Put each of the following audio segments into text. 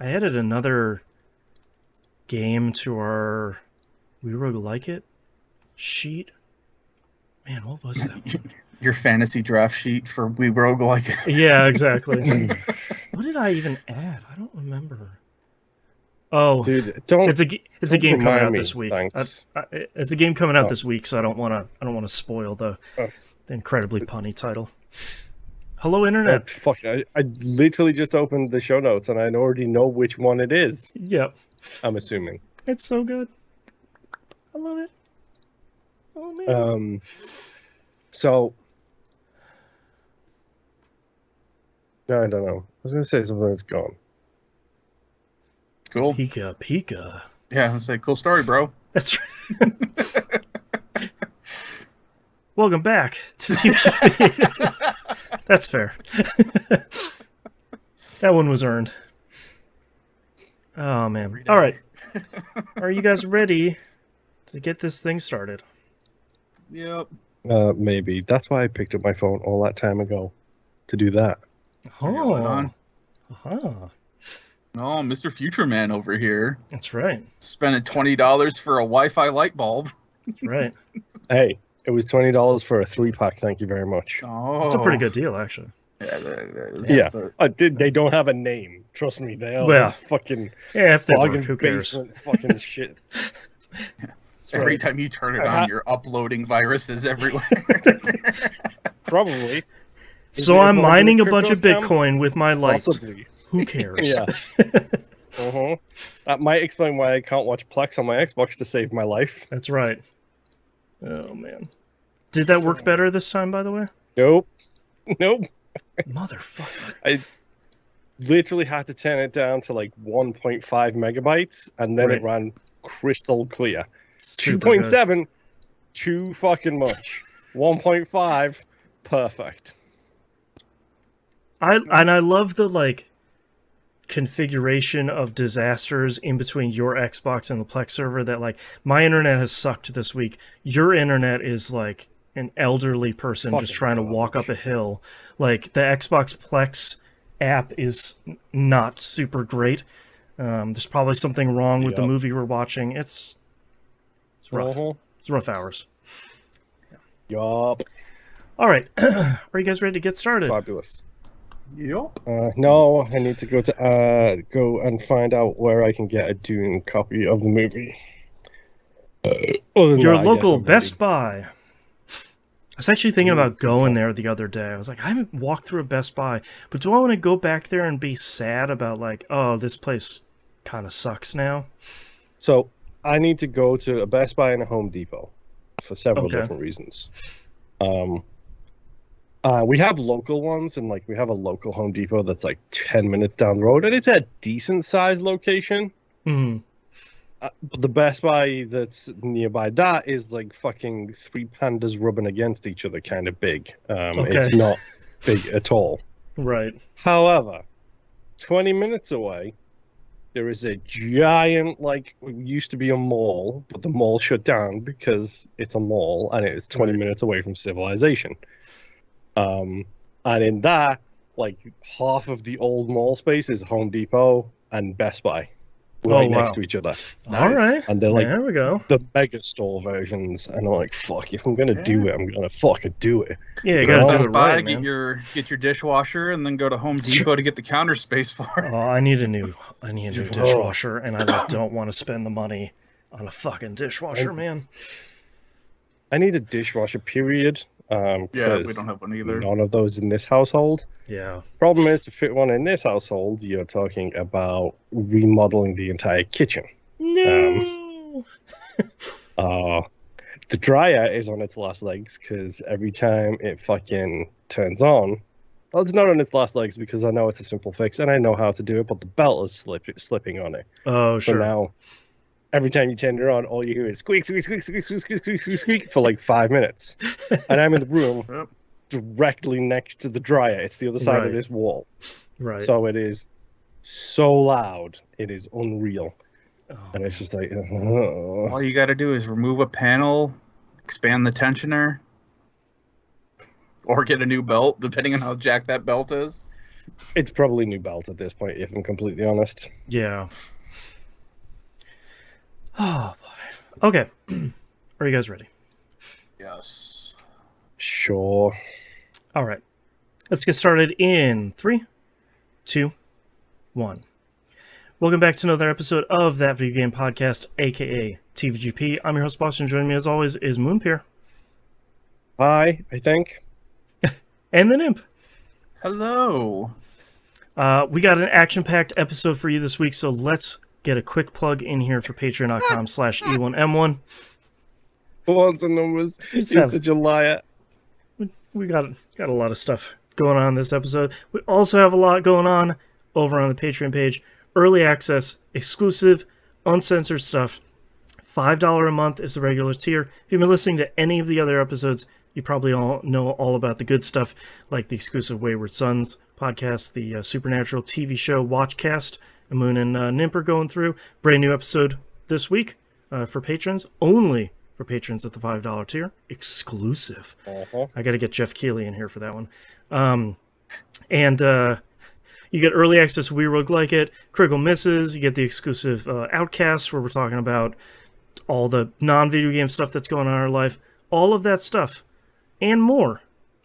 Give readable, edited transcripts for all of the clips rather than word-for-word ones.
I added another game to our We Rogue Like It sheet. Man, what was that one? Your fantasy draft sheet for We Rogue Like It. Yeah, exactly. What did I even add? I don't remember. Oh, Dude, it's a game coming out me, this week. thanks. It's a game coming out this week, so I don't want to spoil the incredibly punny title. Hello, Internet. Oh, fuck! I literally just opened the show notes and I already know which one it is. Yep. I'm assuming. It's so good. I love it. Oh man. So no, I don't know. I was gonna say something that's gone. Cool. Pika. Yeah, I was like, cool story, bro. That's right. Welcome back to TVGP. That's fair. That one was earned. Oh man. All right. Are you guys ready to get this thing started? Yep. Maybe. That's why I picked up my phone all that time ago to do that. Oh. Oh, Mr. Future Man over here. That's right. Spending $20 for a Wi-Fi light bulb. That's right. Hey, it was $20 for a 3-pack. Thank you very much. Oh, It's a pretty good deal, actually. Yeah, They don't have a name. Trust me, they are fucking if they work, bargain who cares? basement fucking shit. Every time you turn it on, you're uploading viruses everywhere. Probably. So I'm mining a bunch of scam? Bitcoin with my lights. Possibly. Who cares? Yeah. That might explain why I can't watch Plex on my Xbox to save my life. That's right. Oh, man. Did that work better this time, by the way? Nope. Motherfucker. I literally had to turn it down to like 1.5 megabytes, and then it ran crystal clear. 2.7, too fucking much. 1.5, perfect. I love the, like, configuration of disasters in between your Xbox and the Plex server that, like, my internet has sucked this week. Your internet is, like, an elderly person just trying to walk up a hill. Like, the Xbox Plex app is not super great. There's probably something wrong with the movie we're watching. It's rough. It's rough hours. Yup. All right. Are you guys ready to get started? Fabulous. Yep. No, I need to go and find out where I can get a Dune copy of the movie. Your local Best Buy. I was actually thinking about going there the other day. I was like, I haven't walked through a Best Buy, but do I want to go back there and be sad about, like, oh, this place kind of sucks now? So I need to go to a Best Buy and a Home Depot for several different reasons. We have local ones, and like we have a local Home Depot that's like 10 minutes down the road, and it's a decent sized location. But the Best Buy that's nearby that is like fucking 3 pandas rubbing against each other kind of big. It's not big at all. Right. However, 20 minutes away, there is a giant, like, it used to be a mall, but the mall shut down because it's a mall and it is 20 minutes away from civilization. And in that, like, half of the old mall space is Home Depot and Best Buy next to each other. All right. And they're like, there we go. the mega store versions. And I'm like, fuck, if I'm going to do it, I'm going to fucking do it. Yeah, you got to do it right, get your dishwasher and then go to Home Depot to get the counter space for it. Oh, I need a new dishwasher, and I don't want to spend the money on a fucking dishwasher, man. I need a dishwasher, period. Yeah, we don't have one either. None of those in this household. Yeah. Problem is, to fit one in this household, you're talking about remodeling the entire kitchen. No. The dryer is on its last legs because every time it fucking turns on, well, it's not on its last legs because I know it's a simple fix and I know how to do it, but the belt is slipping on it. Oh, sure. So now, every time you turn it on, all you hear is squeak, squeak, squeak, squeak, squeak, squeak, squeak, squeak, squeak for like 5 minutes. And I'm in the room directly next to the dryer. It's the other side of this wall. Right. So it is so loud. It is unreal. And it's just like... All you got to do is remove a panel, expand the tensioner, or get a new belt, depending on how jacked that belt is. It's probably new belt at this point, if I'm completely honest. Yeah. Oh boy. Okay. Are you guys ready? Yes. Sure. All right. Let's get started in 3, 2, 1. Welcome back to another episode of That Video Game Podcast, aka TVGP. I'm your host, Boston. Joining me as always is Moonpeer. Hi, I think. And the Nimp. Hello. We got an action-packed episode for you this week, so let's get a quick plug in here for patreon.com/E1M1. Balls and numbers. He's such a liar. We got a lot of stuff going on in this episode. We also have a lot going on over on the Patreon page. Early access, exclusive, uncensored stuff. $5 a month is the regular tier. If you've been listening to any of the other episodes, you probably all know all about the good stuff, like the exclusive Wayward Sons podcast, the Supernatural TV show Watchcast, Moon and Nimp are going through. Brand new episode this week for patrons, only for patrons at the $5 tier. Exclusive. I got to get Jeff Keighley in here for that one. You get early access to We Rogue Like It, Critical Misses, you get the exclusive Outcasts, where we're talking about all the non-video game stuff that's going on in our life. All of that stuff and more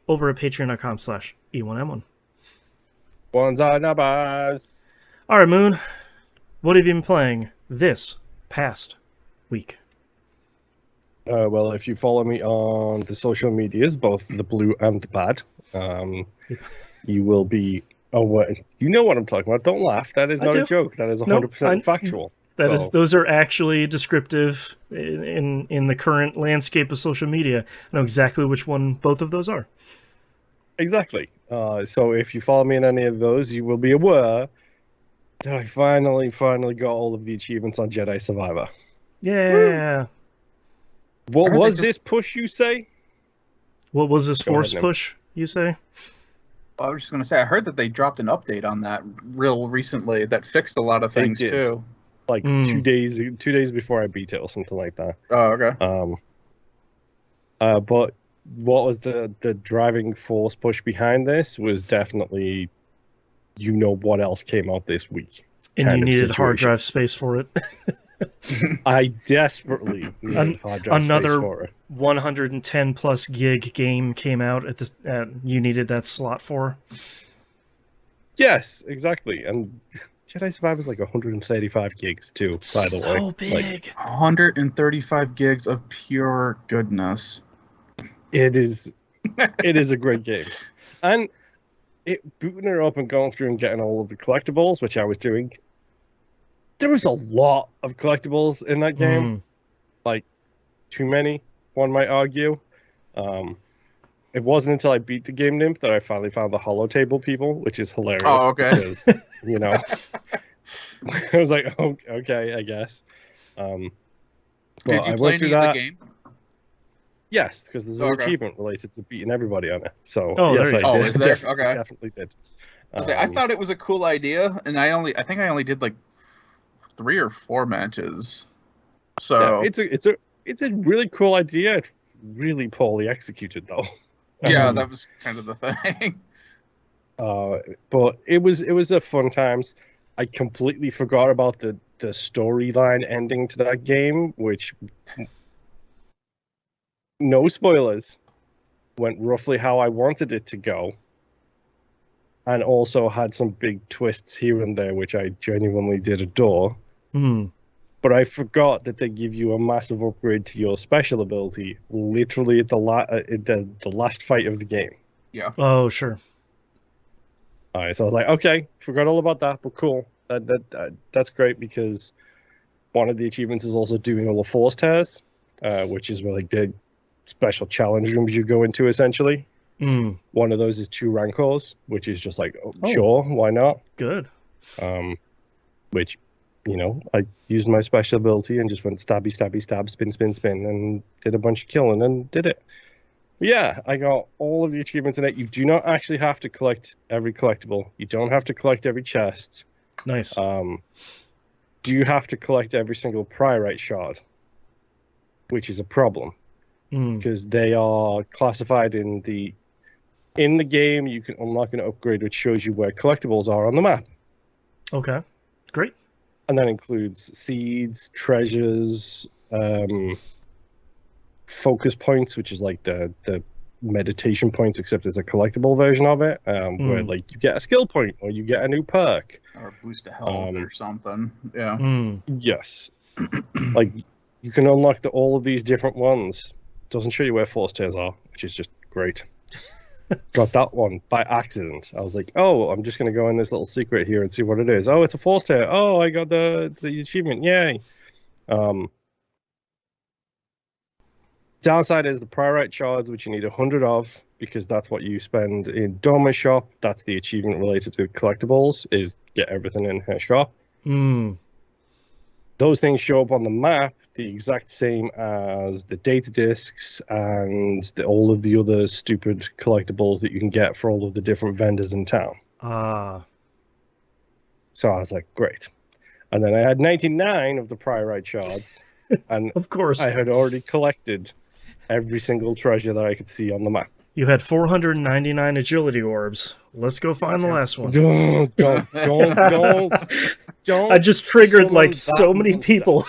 over at patreon.com/E1M1. Ones are numbers. All right, Moon, what have you been playing this past week? Well, if you follow me on the social medias, both the blue and the bad, you will be aware. You know what I'm talking about. Don't laugh. That is not a joke. That is 100% factual. Those are actually descriptive in the current landscape of social media. I know exactly which one both of those are. Exactly. So if you follow me in any of those, you will be aware that I finally got all of the achievements on Jedi Survivor. Yeah. What was this push, you say? What was this force push, you say? I was just going to say, I heard that they dropped an update on that real recently that fixed a lot of things too. Like 2 days before I beat it or something like that. Oh, okay. But what was the driving force push behind this was definitely, you know, what else came out this week. And you needed hard drive space for it. I desperately needed hard drive space for it. 110 plus gig game came out you needed that slot for. Yes, exactly. And Jedi Survivor is like 135 gigs too, by the way. So big. 135 gigs of pure goodness. It is a great game. And booting it up and going through and getting all of the collectibles, which I was doing, there was a lot of collectibles in that game. Like, too many, one might argue. It wasn't until I beat the game Nimp that I finally found the holotable people, which is hilarious. Oh, okay. Because, you know, I was like, oh, okay, I guess. Did you play any of the game? Yes, because there's an achievement related to beating everybody on it. So, yes, I did. Oh, is there? Okay. Definitely did. I thought it was a cool idea, and I think I only did like 3 or 4 matches. So yeah, it's a really cool idea. It's really poorly executed, though. Yeah, that was kind of the thing. But it was a fun times. I completely forgot about the storyline ending to that game, which, no spoilers, went roughly how I wanted it to go, and also had some big twists here and there, which I genuinely did adore. But I forgot that they give you a massive upgrade to your special ability literally at the last fight of the game. Yeah. Oh, sure. All right, so I was like, okay, forgot all about that, but cool. That's great, because one of the achievements is also doing all the force tears, which is where like the special challenge rooms you go into essentially. One of those is 2 rancors, which is just like, sure, why not? Good. Which, you know, I used my special ability and just went stabby, stabby, stab, spin, spin, spin, and did a bunch of killing and did it. But yeah, I got all of the achievements in it. You do not actually have to collect every collectible. You don't have to collect every chest. Nice. Do you have to collect every single priorite shard? Which is a problem. Because they are classified in the In the game, you can unlock an upgrade which shows you where collectibles are on the map. Okay, great. And that includes seeds, treasures, focus points, which is like the meditation points, except it's a collectible version of it, where like you get a skill point or you get a new perk. Or a boost to health or something. Yeah. Yes. Like, you can unlock all of these different ones. Doesn't show you where force tears are, which is just great. Got that one by accident. I was like, oh, I'm just going to go in this little secret here and see what it is. Oh, it's a force tear. Oh, I got the achievement. Yay. Downside is the priorite shards, which you need 100 of, because that's what you spend in Dorma's shop. That's the achievement related to collectibles, is get everything in her shop. Those things show up on the map the exact same as the data discs and all of the other stupid collectibles that you can get for all of the different vendors in town. So I was like, great. And then I had 99 of the priorite shards, and of course I had already collected every single treasure that I could see on the map. You had 499 agility orbs. Let's go find the last one. Don't. I just triggered like so many monster. people.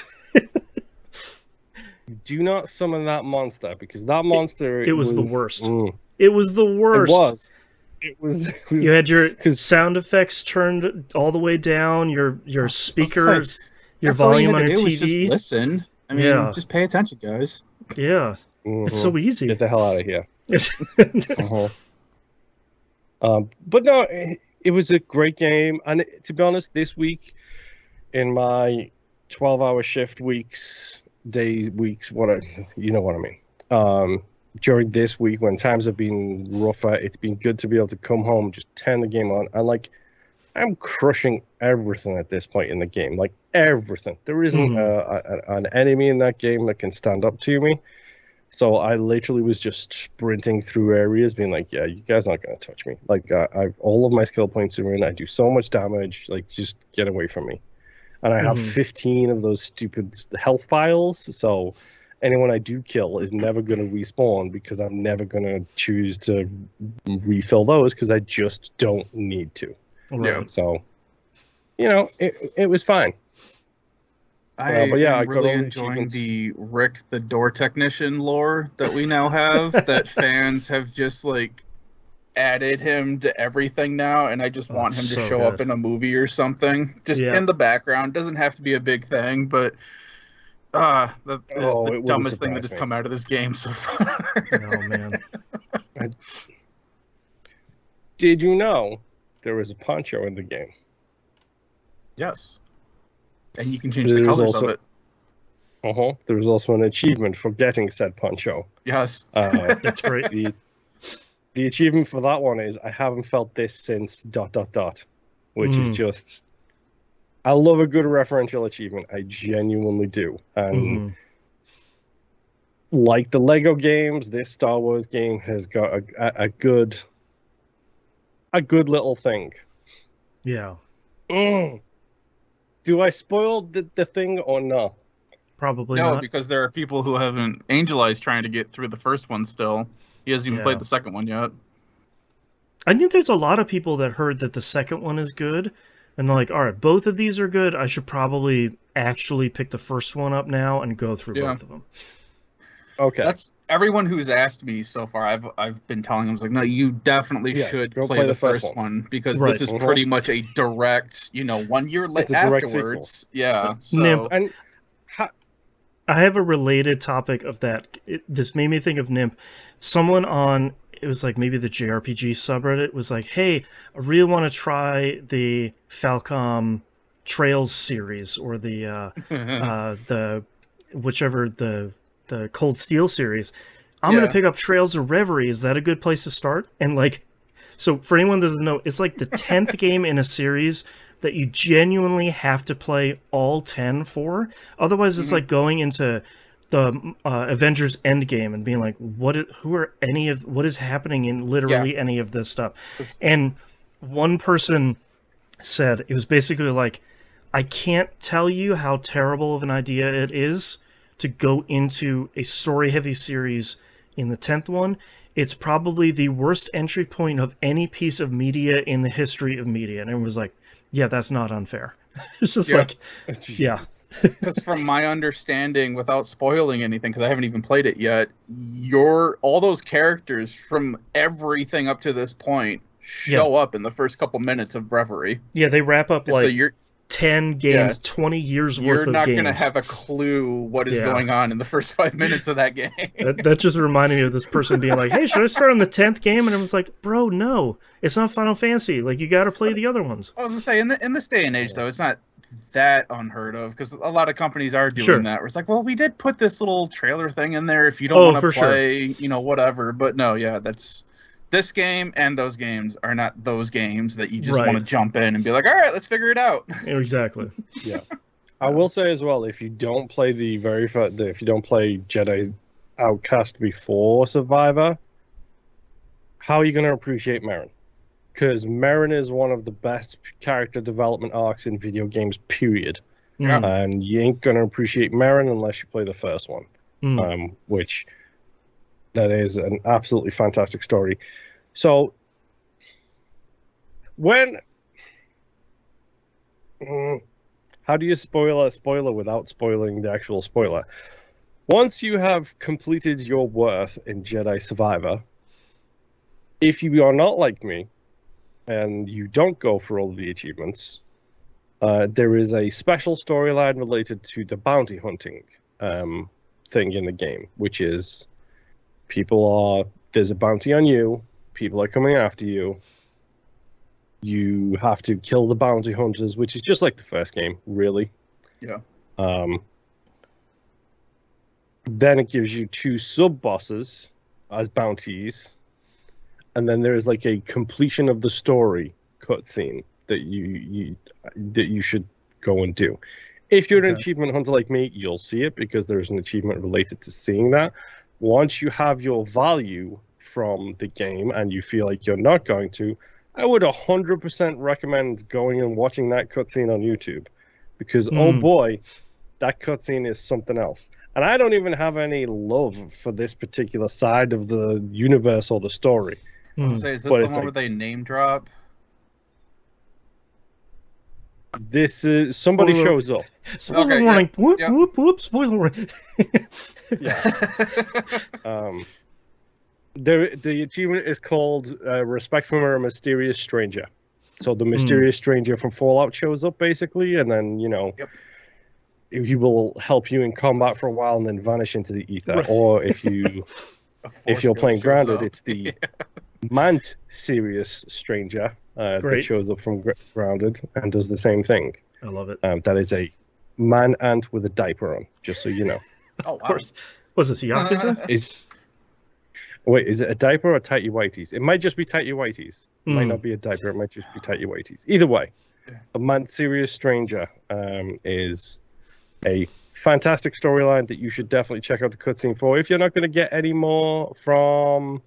Do not summon that monster, because that monster it was the worst. It was the worst. It was. You had your sound effects turned all the way down. Your speakers, your volume on your TV. Just listen. I mean, just pay attention, guys. Yeah, it's so easy. Get the hell out of here. But no, it was a great game, and to be honest, this week in my 12-hour shift weeks, you know what I mean. During this week, when times have been rougher, it's been good to be able to come home, just turn the game on, and like, I'm crushing everything at this point in the game, like everything. There isn't an enemy in that game that can stand up to me. So I literally was just sprinting through areas, being like, yeah, you guys aren't going to touch me. Like, all of my skill points are in. I do so much damage. Like, just get away from me. And I have 15 of those stupid health files. So anyone I do kill is never going to respawn, because I'm never going to choose to refill those, because I just don't need to. Yeah. So, it was fine. I'm really enjoying the Rick the door technician lore that we now have, that fans have just like added him to everything now, and I just want him to show up in a movie or something, just in the background. Doesn't have to be a big thing, but that is the dumbest thing that has come out of this game so far. Oh man. Did you know there is a poncho in the game? Yes. And you can change the colors of it. There was also an achievement for getting said poncho. Yes. That's great. The achievement for that one is, I haven't felt this since ... which is just... I love a good referential achievement. I genuinely do. And like the Lego games, this Star Wars game has got a good little thing. Yeah. Do I spoil the thing or no? Probably no, not. because there are people who haven't. Angel Eye's trying to get through the first one still. He hasn't even played the second one yet. I think there's a lot of people that heard that the second one is good, and they're like, all right, both of these are good. I should probably actually pick the first one up now and go through both of them. Okay. That's everyone who's asked me so far. I've been telling them, like, no, you definitely should play the first one, because this is pretty much a direct, 1 year later afterwards. Yeah. So. Nimp, and I have a related topic of that. This made me think of Nimp. Someone on, it was like maybe the JRPG subreddit was like, hey, I really want to try the Falcom Trails series, or the Cold Steel series. I'm going to pick up Trails of Reverie. Is that a good place to start? And like, so for anyone that doesn't know, it's like the 10th game in a series that you genuinely have to play all 10 for. Otherwise, it's like going into the Avengers Endgame and being like, what is happening in literally any of this stuff? And one person said, it was basically like, I can't tell you how terrible of an idea it is to go into a story-heavy series in the 10th one, it's probably the worst entry point of any piece of media in the history of media. And everyone was like, yeah, that's not unfair. It's just like, yeah. Because from my understanding, without spoiling anything, because I haven't even played it yet, all those characters from everything up to this point show up in the first couple minutes of Breviary. Yeah, they wrap up like... So you're 10 games, 20 years worth of games. You're not going to have a clue what is going on in the first 5 minutes of that game. that just reminded me of this person being like, hey, should I start on the 10th game? And I was like, bro, no. It's not Final Fantasy. Like, you got to play the other ones. I was going to say, in this day and age, though, it's not that unheard of, because a lot of companies are doing that. Where it's like, well, we did put this little trailer thing in there if you don't want to play, whatever. But no, that's... This game and those games are not those games that you just want to jump in and be like, all right, let's figure it out. Exactly. Yeah. I will say as well, if you don't play if you don't play Jedi Outcast before Survivor, how are you going to appreciate Merrin? Because Merrin is one of the best character development arcs in video games, period. Yeah. And you ain't going to appreciate Merrin unless you play the first one, which... That is an absolutely fantastic story. So, how do you spoil a spoiler without spoiling the actual spoiler? Once you have completed your worth in Jedi Survivor, if you are not like me, and you don't go for all of the achievements, there is a special storyline related to the bounty hunting thing in the game, which is... there's a bounty on you, people are coming after you, you have to kill the bounty hunters, which is just like the first game, really. Yeah. Then it gives you 2 sub-bosses as bounties, and then there's like a completion of the story cutscene that you should go and do. If you're an achievement hunter like me, you'll see it, because there's an achievement related to seeing that. Once you have your value from the game and you feel like you're not going to, I would 100% recommend going and watching that cutscene on YouTube, because oh boy, that cutscene is something else. And I don't even have any love for this particular side of the universe or the story. Is this the one where they name drop? This is somebody shows up. Spoiler warning! Whoop whoop whoop! Spoiler warning! Yeah. The achievement is called Respect from a Mysterious Stranger. So the mysterious stranger from Fallout shows up, basically, and then, he will help you in combat for a while and then vanish into the ether. Right. Or if you're playing Grounded, it's the Mant Serious Stranger that shows up from Grounded and does the same thing. I love it. That is a man ant with a diaper on, just so you know. Of course. Was this Yakuza? Is it a diaper or tighty whities? It might just be tighty whities. It might not be a diaper. It might just be tighty whities. Either way, a Man Serious Stranger is a fantastic storyline that you should definitely check out the cutscene for. If you're not going to get any more from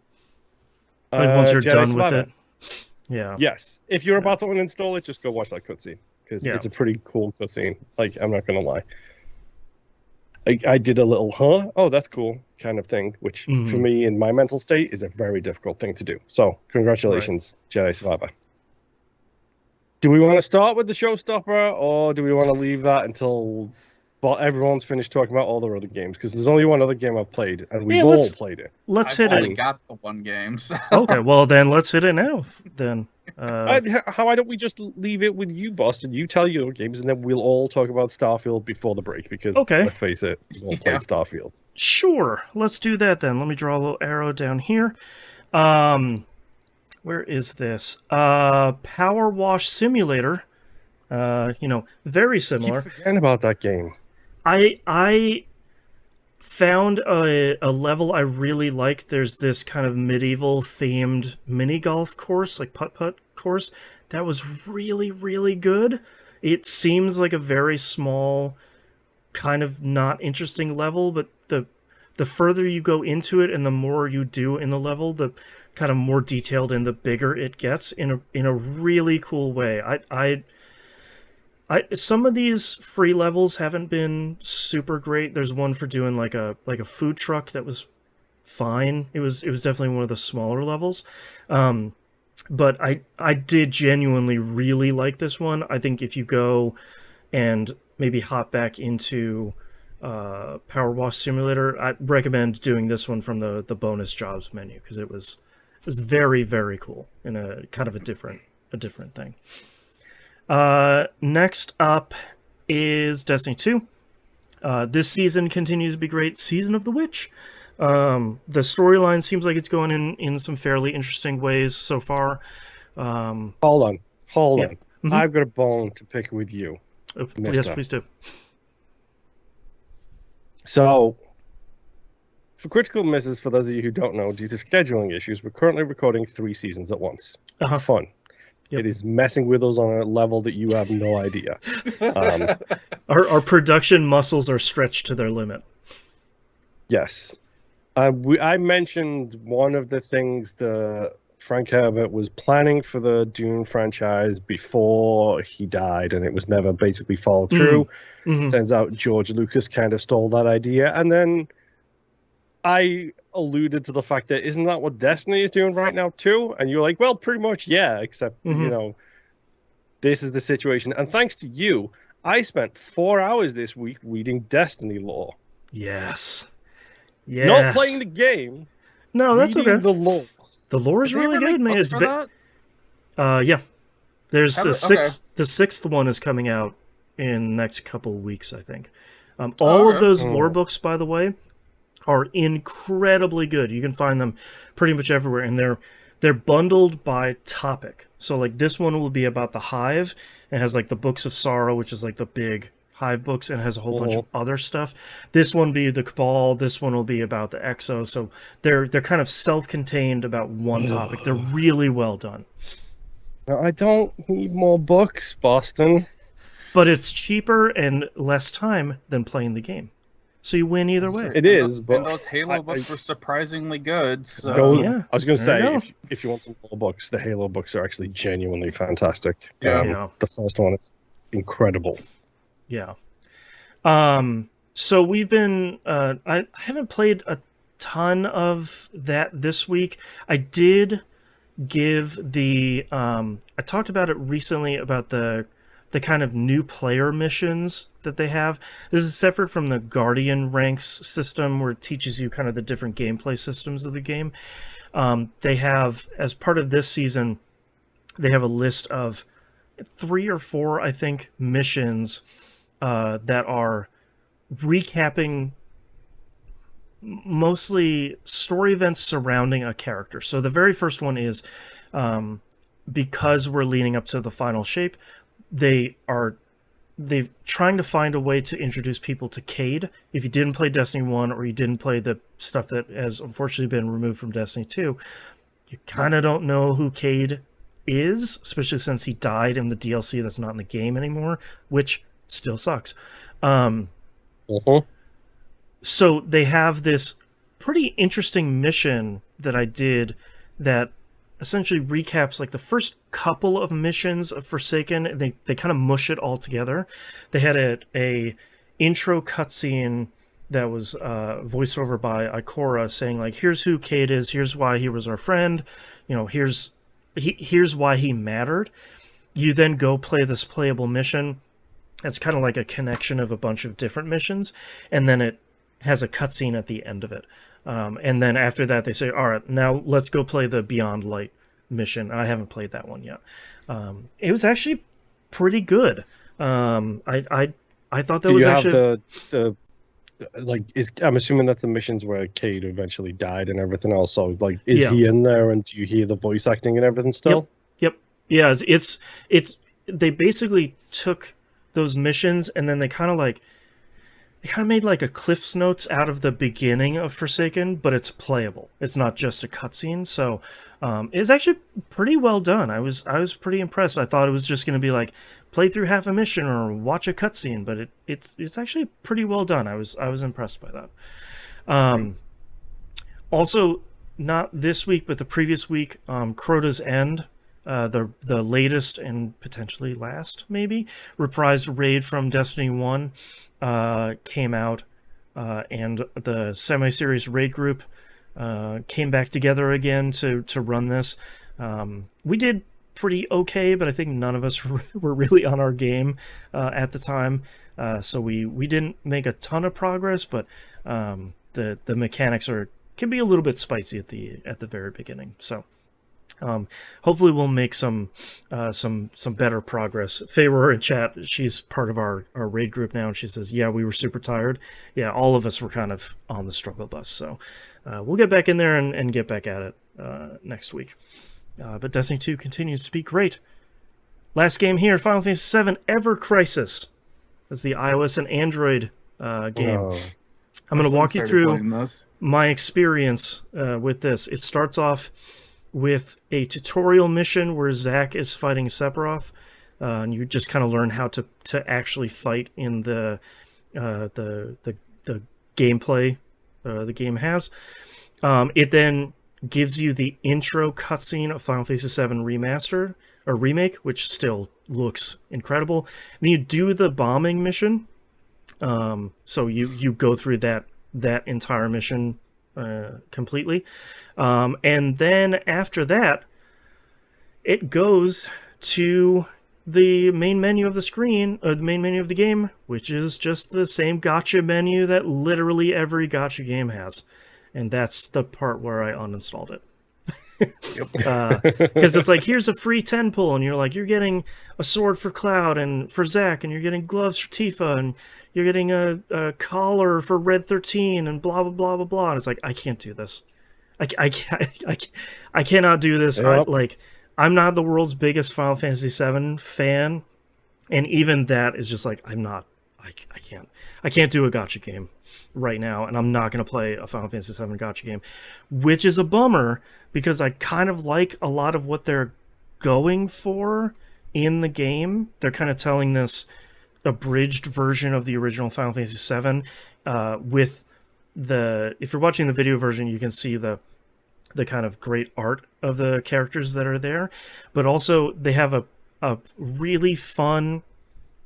once you're Jedi done Survivor. with it. Yeah. Yes. If you're about to uninstall it, just go watch that cutscene, because it's a pretty cool cutscene. Like, I'm not going to lie. I did a little, oh, that's cool kind of thing, which for me in my mental state is a very difficult thing to do. So congratulations, Jedi Survivor. Do we want to start with the showstopper, or do we want to leave that until everyone's finished talking about all their other games? Because there's only one other game I've played, and we've all played it. Let's hit it. I've only got the one game. So. Okay, well then let's hit it now. Then. Why don't we just leave it with you, Boston? You tell your games, and then we'll all talk about Starfield before the break, because let's face it, we all played Starfield. Sure, let's do that then. Let me draw a little arrow down here. Where is this? PowerWash Simulator. Very similar. Keep forgetting about that game. I found a level I really liked. There's this kind of medieval themed mini golf course, like putt-putt course, that was really, really good. It seems like a very small, kind of not interesting level, but the further you go into it and the more you do in the level, the kind of more detailed and the bigger it gets in a really cool way. I some of these free levels haven't been super great. There's one for doing like a food truck that was fine. It was definitely one of the smaller levels. But I did genuinely really like this one. I think if you go and maybe hop back into PowerWash Simulator, I recommend doing this one from the bonus jobs menu, because it was very, very cool in a kind of a different thing. Next up is Destiny 2. This season continues to be great. Season of the Witch. The storyline seems like it's going in some fairly interesting ways so far. Hold on. Mm-hmm. I've got a bone to pick with you. Yes, please do. So, for Critical Misses, for those of you who don't know, due to scheduling issues, we're currently recording 3 seasons at once. Fun. Yep. It is messing with us on a level that you have no idea. Our production muscles are stretched to their limit. Yes. I mentioned one of the things that Frank Herbert was planning for the Dune franchise before he died, and it was never basically followed through. Mm-hmm. Turns out George Lucas kind of stole that idea, and then I alluded to the fact that isn't that what Destiny is doing right now too? And you're like, well, pretty much, yeah, except this is the situation. And thanks to you, I spent 4 hours this week reading Destiny lore. Yes. Not playing the game. No, that's okay. The lore. The lore is really good, man. It's yeah. There's the sixth one is coming out in the next couple of weeks, I think. All of those lore books, by the way, are incredibly good. You can find them pretty much everywhere, and they're bundled by topic. So like this one will be about the Hive, and has like the Books of Sorrow, which is like the big Hive books, and has a whole bunch of other stuff. This one will be the Cabal. This one will be about the Exo. So they're kind of self-contained about one topic. They're really well done. I don't need more books, Boston. But it's cheaper and less time than playing the game. So you win either way. It is, but and those Halo books were surprisingly good. So. I was going to say, if you want some Halo books, the Halo books are actually genuinely fantastic. Yeah. The first one is incredible. Yeah. So we've been. I haven't played a ton of that this week. I did give the. I talked about it recently about the kind of new player missions that they have. This is separate from the Guardian ranks system, where it teaches you kind of the different gameplay systems of the game. They have, as part of this season, they have a list of 3 or 4, I think, missions that are recapping mostly story events surrounding a character. So the very first one is, because we're leading up to the final shape, they're trying to find a way to introduce people to Cade. If you didn't play Destiny 1 or you didn't play the stuff that has unfortunately been removed from Destiny 2, you kind of don't know who Cade is, especially since he died in the DLC that's not in the game anymore, which still sucks. So they have this pretty interesting mission that I did that essentially recaps like the first couple of missions of Forsaken. They kind of mush it all together. They had a intro cutscene that was voiced over by Ikora, saying like, here's who Cade is, here's why he was our friend, here's why he mattered. You then go play this playable mission. It's kind of like a connection of a bunch of different missions, and then it has a cutscene at the end of it. And then after that, they say, all right, now let's go play the Beyond Light mission. I haven't played that one yet. It was actually pretty good. I thought that was actually... the I'm assuming that's the missions where Cade eventually died and everything else. So, like, is he in there, and do you hear the voice acting and everything still? Yep. Yeah, it's they basically took those missions and then they kind of made like a Cliff's Notes out of the beginning of Forsaken, but it's playable. It's not just a cutscene. So it's actually pretty well done. I was pretty impressed. I thought it was just going to be like play through half a mission or watch a cutscene, but it's actually pretty well done. I was impressed by that. Also, not this week, but the previous week, Crota's End, the latest and potentially last, maybe, reprised raid from Destiny 1 came out, and the semi-series raid group came back together again to run this. We did pretty okay, but I think none of us were really on our game at the time. So we didn't make a ton of progress, but the mechanics can be a little bit spicy at the very beginning. So hopefully we'll make some better progress. Feyre in chat, she's part of our raid group now, and she says, yeah, we were super tired. Yeah, all of us were kind of on the struggle bus. So we'll get back in there and get back at it next week. But Destiny 2 continues to be great. Last game here, Final Fantasy VII Ever Crisis. That's the iOS and Android game. Oh. I'm going to walk you through my experience with this. It starts off with a tutorial mission where Zack is fighting Sephiroth, and you just kind of learn how to actually fight in the gameplay the game has. It then gives you the intro cutscene of Final Fantasy VII Remaster or Remake, which still looks incredible. And then you do the bombing mission. So you go through that entire mission completely. And then after that, it goes to the main menu of the screen, or the main menu of the game, which is just the same gacha menu that literally every gacha game has. And that's the part where I uninstalled it. Because it's like, here's a free 10 pull, and you're like, you're getting a sword for Cloud and for Zack, and you're getting gloves for Tifa, and you're getting a collar for Red 13, and blah blah blah blah blah. And it's like, I can't do this. I cannot do this. Yep. I'm not the world's biggest Final Fantasy VII fan, and even that is just like, I'm not. I can't do a gacha game right now, and I'm not going to play a Final Fantasy VII gacha game, which is a bummer because I kind of like a lot of what they're going for in the game. They're kind of telling this abridged version of the original Final Fantasy VII with if you're watching the video version, you can see the kind of great art of the characters that are there, but also they have a really fun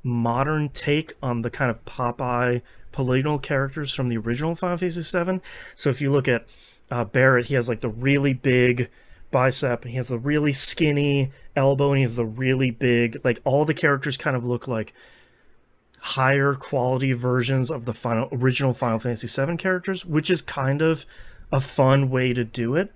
modern take on the kind of Popeye polygonal characters from the original Final Fantasy VII. So if you look at Barrett, he has like the really big bicep, and he has the really skinny elbow, and he has the really big, like, all the characters kind of look like higher quality versions of the original Final Fantasy VII characters, which is kind of a fun way to do it.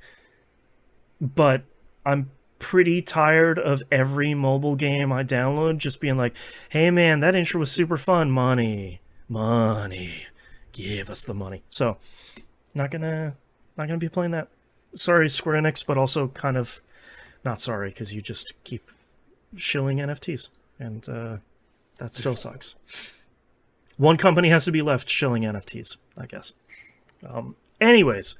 But I'm pretty tired of every mobile game I download just being like, hey man, that intro was super fun. Money, give us the money. So not gonna be playing that. Sorry, Square Enix, but also kind of not sorry, because you just keep shilling NFTs, and that still sucks. One company has to be left shilling NFTs, I guess. Anyways,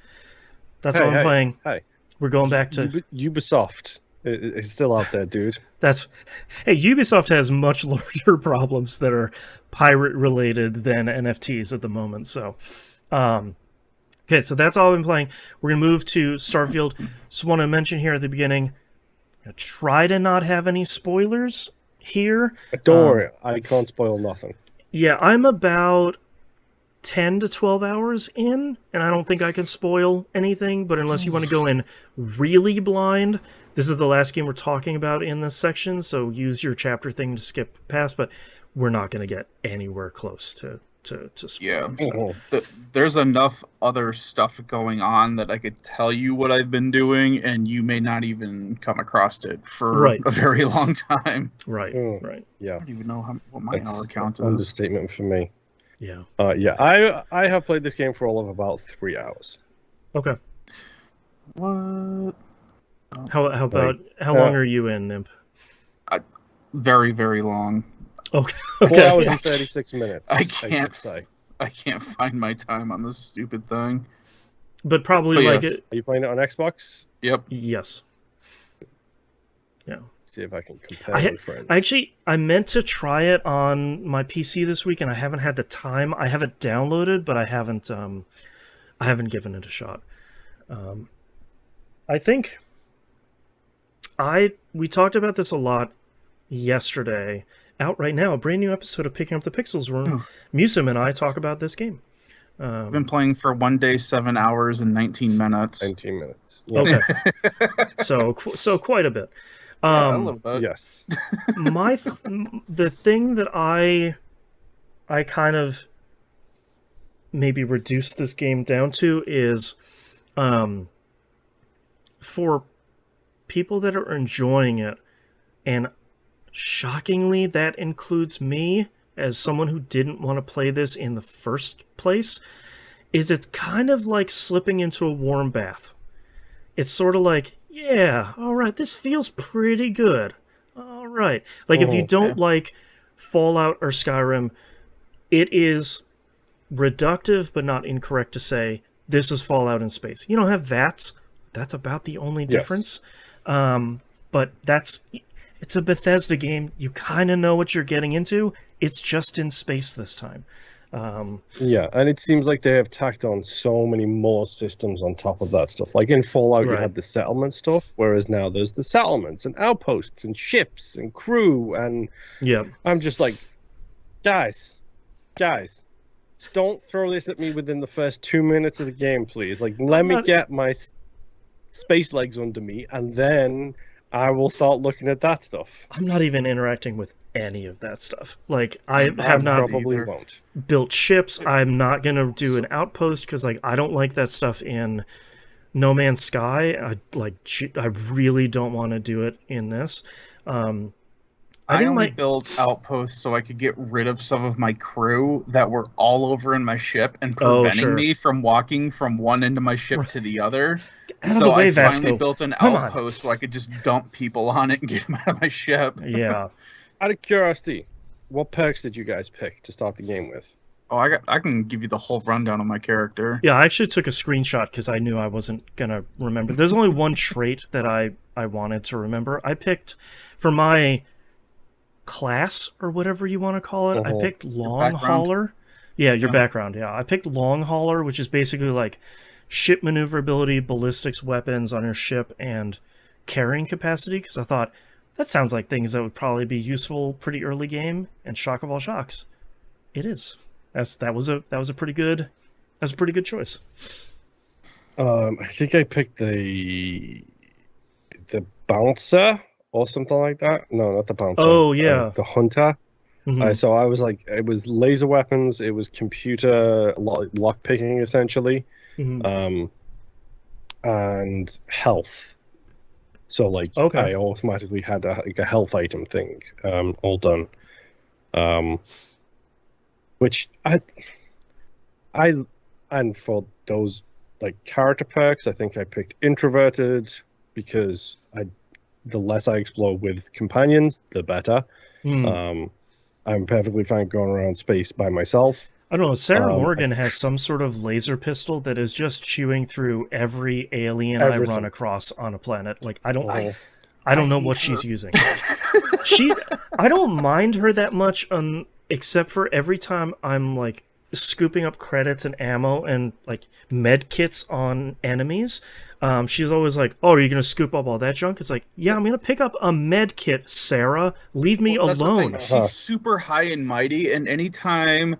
that's all I'm playing. Hey, we're going back to Ubisoft. It's still out there, dude. Hey, Ubisoft has much larger problems that are pirate related than NFTs at the moment. So, okay, so that's all I've been playing. We're gonna move to Starfield. Just want to mention here at the beginning, try to not have any spoilers here. Don't worry, I can't spoil nothing. Yeah, I'm about 10 to 12 hours in, and I don't think I can spoil anything, but unless you want to go in really blind, this is the last game we're talking about in this section, so use your chapter thing to skip past, but we're not going to get anywhere close to spoiling. Yeah, there's enough other stuff going on that I could tell you what I've been doing, and you may not even come across it for a very long time. Right. Yeah. I don't even know what my hour count is. Understatement for me. Yeah. I have played this game for all of about 3 hours. Okay. What? How long are you in, Nimp? Very, very long. Okay. 4 hours and 36 minutes. I can't find my time on this stupid thing. But probably yes. it. Are you playing it on Xbox? Yep. Yes. Yeah. See if I can compare with friends. I meant to try it on my PC this week, and I haven't had the time. I have it downloaded, but I haven't given it a shot. I think we talked about this a lot yesterday. Out right now, a brand new episode of Picking Up the Pixels where Musim and I talk about this game. I've been playing for 1 day, 7 hours, and 19 minutes. 19 minutes. Yeah. Okay. so quite a bit. A little bit. Yes. The thing that I kind of maybe reduce this game down to is for people that are enjoying it, and shockingly that includes me as someone who didn't want to play this in the first place, is it's kind of like slipping into a warm bath. It's sort of like, yeah, all right, this feels pretty good. All right. Like, if you don't like Fallout or Skyrim, it is reductive but not incorrect to say this is Fallout in space. You don't have VATS. That's about the only difference. But it's a Bethesda game. You kind of know what you're getting into. It's just in space this time. Yeah, and it seems like they have tacked on so many more systems on top of that stuff. Like in Fallout, you had the settlement stuff, whereas now there's the settlements and outposts and ships and crew. And I'm just like, guys, don't throw this at me within the first 2 minutes of the game, please. Like, let me get my space legs under me, and then I will start looking at that stuff. I'm not even interacting with any of that stuff. Like, I have not probably won't built ships. I'm not going to do an outpost because, like, I don't like that stuff in No Man's Sky. I really don't want to do it in this. I only built outposts so I could get rid of some of my crew that were all over in my ship and preventing me from walking from one end of my ship to the other. So I finally built an outpost so I could just dump people on it and get them out of my ship. Yeah. Out of curiosity, what perks did you guys pick to start the game with? Oh, I can give you the whole rundown of my character. Yeah, I actually took a screenshot because I knew I wasn't going to remember. There's only one trait that I wanted to remember. I picked, for my class, or whatever you want to call it, I picked Long Hauler. Yeah, your background, yeah. I picked Long Hauler, which is basically like ship maneuverability, ballistics weapons on your ship, and carrying capacity, because I thought, that sounds like things that would probably be useful pretty early game, and shock of all shocks, it is. That was a pretty good choice. I think I picked the bouncer or something like that. No, not the bouncer. Oh yeah, the hunter. So I was like, it was laser weapons, it was computer lock picking essentially, and health. So like, I automatically had a health item thing, all done. Which and for those like character perks, I think I picked introverted because the less I explore with companions, the better. I'm perfectly fine going around space by myself. I don't know. Sarah Morgan has some sort of laser pistol that is just chewing through every alien I run across on a planet. Like, I don't know what she's using. I don't mind her that much, except for every time I'm like scooping up credits and ammo and like med kits on enemies. She's always like, "Oh, are you gonna scoop up all that junk?" It's like, "Yeah, I'm gonna pick up a med kit, Sarah. Leave me alone." She's super high and mighty, and anytime,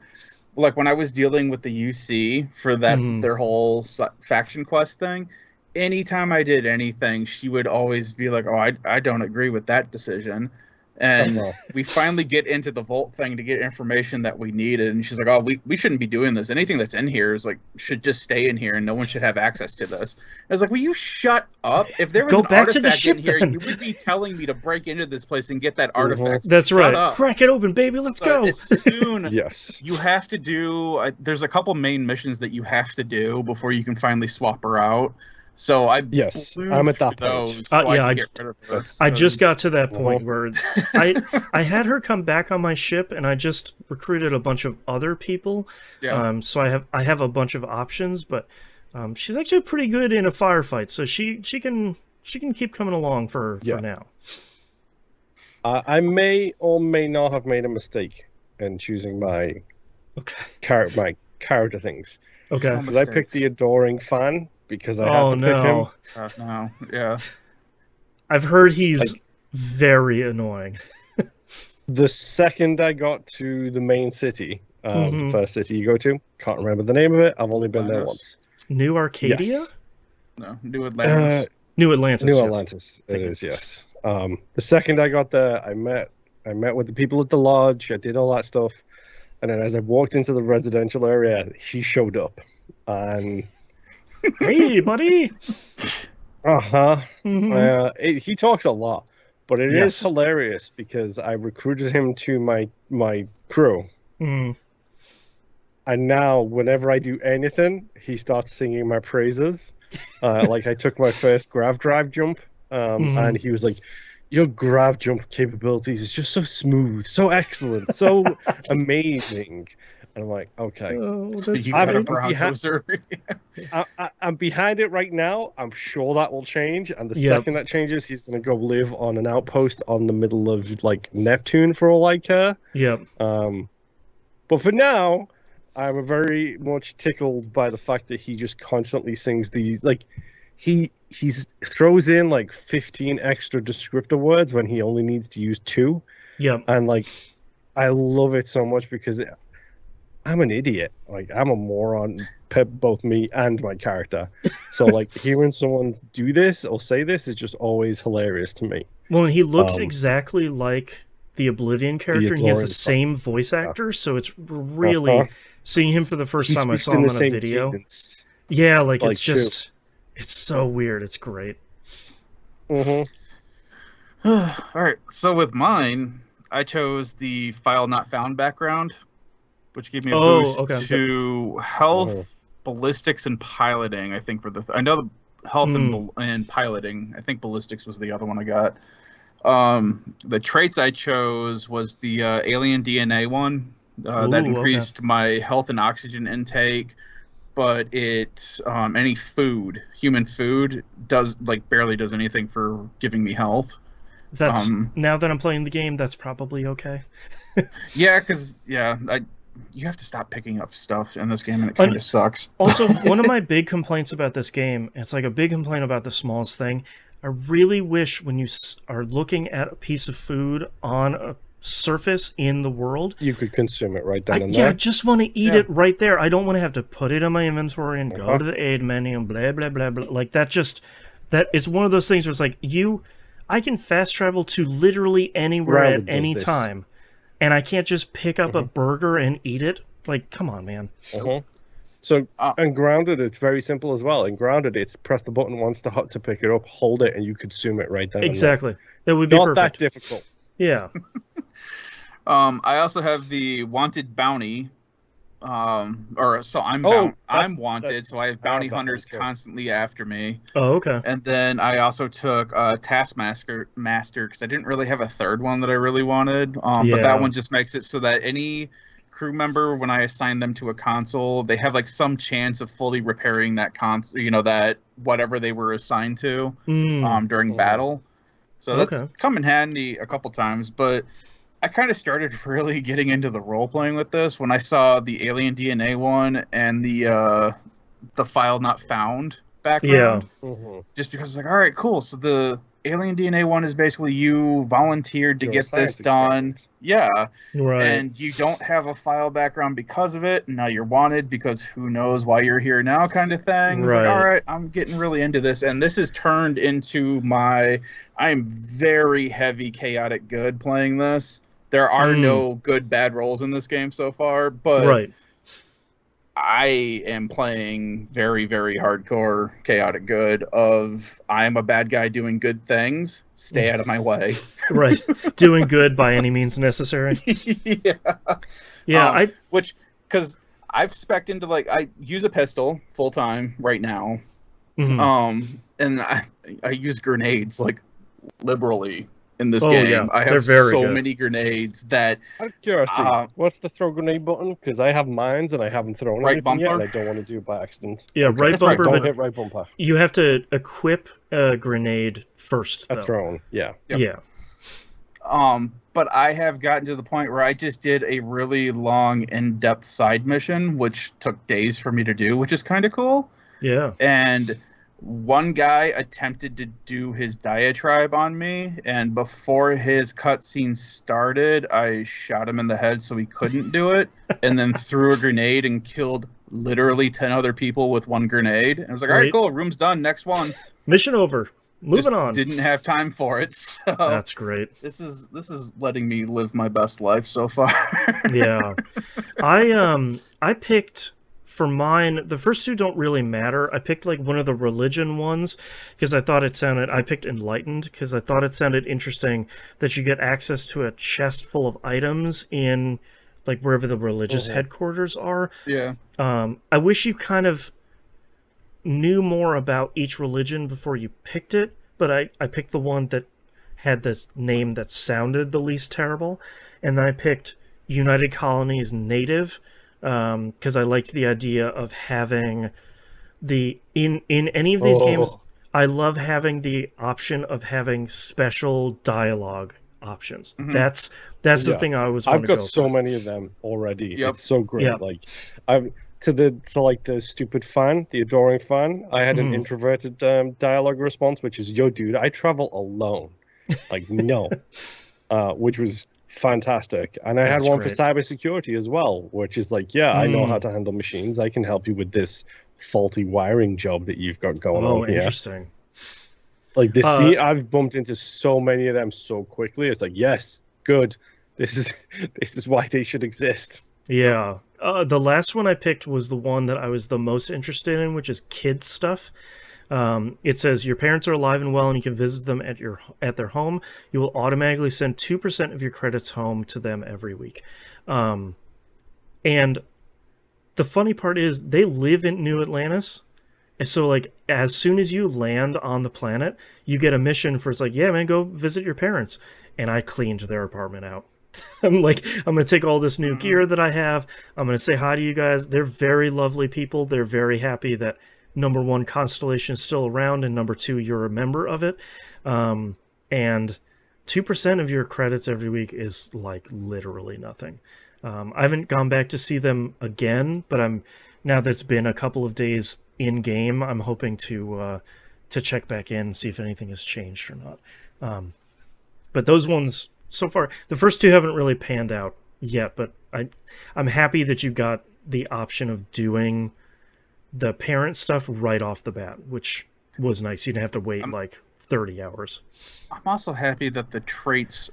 like when I was dealing with the UC for that their whole faction quest thing, anytime I did anything, she would always be like, "Oh, I don't agree with that decision." And we finally get into the vault thing to get information that we needed, and she's like, "Oh, we shouldn't be doing this. Anything that's in here is like should just stay in here, and no one should have access to this." I was like, "Will you shut up? If there was an artifact in here, you would be telling me to break into this place and get that artifact." That's right. Crack it open, baby. Let's go. As soon you have to do. There's a couple main missions that you have to do before you can finally swap her out. So I'm at that point. I just got to that point where I had her come back on my ship, and I just recruited a bunch of other people. So I have a bunch of options, but she's actually pretty good in a firefight, so she can keep coming along for now. I may or may not have made a mistake in choosing my character things. Okay, because I picked the adoring fan. Because I had to pick him. I've heard he's very annoying. The second I got to the main city, The first city you go to. Can't remember the name of it. I've only been there once. New Arcadia? Yes. No, New Atlantis. New Atlantis. New yes. Atlantis. It is, yes. The second I got there, I met with the people at the lodge. I did all that stuff, and then as I walked into the residential area, he showed up, and hey, buddy. He talks a lot, but it is hilarious because I recruited him to my crew. And now, whenever I do anything, he starts singing my praises. Like I took my first grav drive jump, and he was like, "Your grav jump capabilities is just so smooth, so excellent, so amazing." And I'm like, "Okay, I'm behind it right now. I'm sure that will change. And the second that changes, he's going to go live on an outpost on the middle of like Neptune for all I care." Yep. But for now, I'm very much tickled by the fact that he just constantly sings these, like, he throws in like 15 extra descriptor words when he only needs to use 2. Yep. And like, I love it so much because I'm an idiot. Like, I'm a moron, both me and my character. So like, hearing someone do this or say this is just always hilarious to me. Well, and he looks exactly like the Oblivion character, and he has the same voice actor, so it's really seeing him for the first time. I saw him on a video. Cadence. Yeah, like it's just, it's so weird. It's great. All right, so with mine, I chose the file not found background, which gave me a boost to health, ballistics, and piloting. I think for the I know the health and piloting. I think ballistics was the other one I got. The traits I chose was the alien DNA one. That increased my health and oxygen intake, but it any food, human food, does like barely does anything for giving me health. That's now that I'm playing the game, that's probably okay. Yeah, because you have to stop picking up stuff in this game, and it kind of sucks. Also, one of my big complaints about this game, it's like a big complaint about the smallest thing. I really wish when you are looking at a piece of food on a surface in the world, you could consume it right then and there. Yeah, I just want to eat it right there. I don't want to have to put it in my inventory and go to the aid menu and blah, blah, blah, blah. Like, that is one of those things where it's like, I can fast travel to literally anywhere at any time, and I can't just pick up a burger and eat it. Like, come on, man. So, and Grounded, it's very simple as well. In Grounded, it's press the button once to pick it up, hold it, and you consume it right then. Exactly. That would be not perfect. that difficult. Yeah. I also have the wanted bounty. I'm wanted, so I have bounty hunters constantly after me. Oh, okay. And then I also took Taskmaster because I didn't really have a third one that I really wanted. But that one just makes it so that any crew member, when I assign them to a console, they have like some chance of fully repairing that console, that whatever they were assigned to during battle. So that's come in handy a couple times, but I kind of started really getting into the role playing with this when I saw the alien DNA one and the file not found background. Just because it's like, all right, cool. So the alien DNA one is basically you volunteered to get this done. Yeah. Right. And you don't have a file background because of it. Now you're wanted because who knows why you're here now kind of thing. It's like, all right, I'm getting really into this. And this has turned into I am very heavy chaotic good playing this. There are no good bad rolls in this game so far, but I am playing very, very hardcore chaotic good of I'm a bad guy doing good things. Stay out of my way. Right. Doing good by any means necessary. Yeah. Because I've spec'd into I use a pistol full time right now. And I use grenades liberally in this game. Yeah. I have so many grenades that... Out of curiosity, what's the throw grenade button? Because I have mines and I haven't thrown anything yet, and I don't want to do it by accident. Yeah, right bumper. Don't hit right bumper. You have to equip a grenade first, though. A thrown, yeah. Yep. Yeah. But I have gotten to the point where I just did a really long, in-depth side mission, which took days for me to do, which is kind of cool. Yeah. And one guy attempted to do his diatribe on me, and before his cutscene started, I shot him in the head so he couldn't do it, and then threw a grenade and killed literally 10 other people with one grenade. And I was like, all right, cool, room's done, next one. Mission over. Moving on. Didn't have time for it. So that's great. This is letting me live my best life so far. Yeah. I picked, for mine, the first two don't really matter. I picked like one of the religion ones because I thought I picked Enlightened because I thought it sounded interesting that you get access to a chest full of items in like wherever the religious headquarters are. Yeah. I wish you kind of knew more about each religion before you picked it, but I picked the one that had this name that sounded the least terrible, and then I picked United Colonies Native because I liked the idea of having in any of these games. I love having the option of having special dialogue options. Mm-hmm. That's the thing I always want to go I've got so many of them already. Yep. It's so great. Yep. Like to the stupid fan, the adoring fan, I had an introverted dialogue response, which is, yo, dude, I travel alone. Like, no. Which was fantastic. And I had one for cybersecurity as well, which is like, yeah, I know how to handle machines. I can help you with this faulty wiring job that you've got going on here. Interesting. Like, I've bumped into so many of them so quickly. It's like, yes, good. This is why they should exist. Yeah. The last one I picked was the one that I was the most interested in, which is kids stuff. It says your parents are alive and well, and you can visit them at their home. You will automatically send 2% of your credits home to them every week. And the funny part is they live in New Atlantis. And so, like, as soon as you land on the planet, you get a mission for, it's like, yeah, man, go visit your parents. And I cleaned their apartment out. I'm like, I'm going to take all this new gear that I have. I'm going to say hi to you guys. They're very lovely people. They're very happy that, number one, Constellation is still around, and number two, you're a member of it. And 2% of your credits every week is, like, literally nothing. I haven't gone back to see them again, but now that it's been a couple of days in-game, I'm hoping to check back in and see if anything has changed or not. But those ones, so far, the first two haven't really panned out yet, but I'm happy that you got the option of doing the parent stuff right off the bat, which was nice. You didn't have to wait like 30 hours. I'm also happy that the traits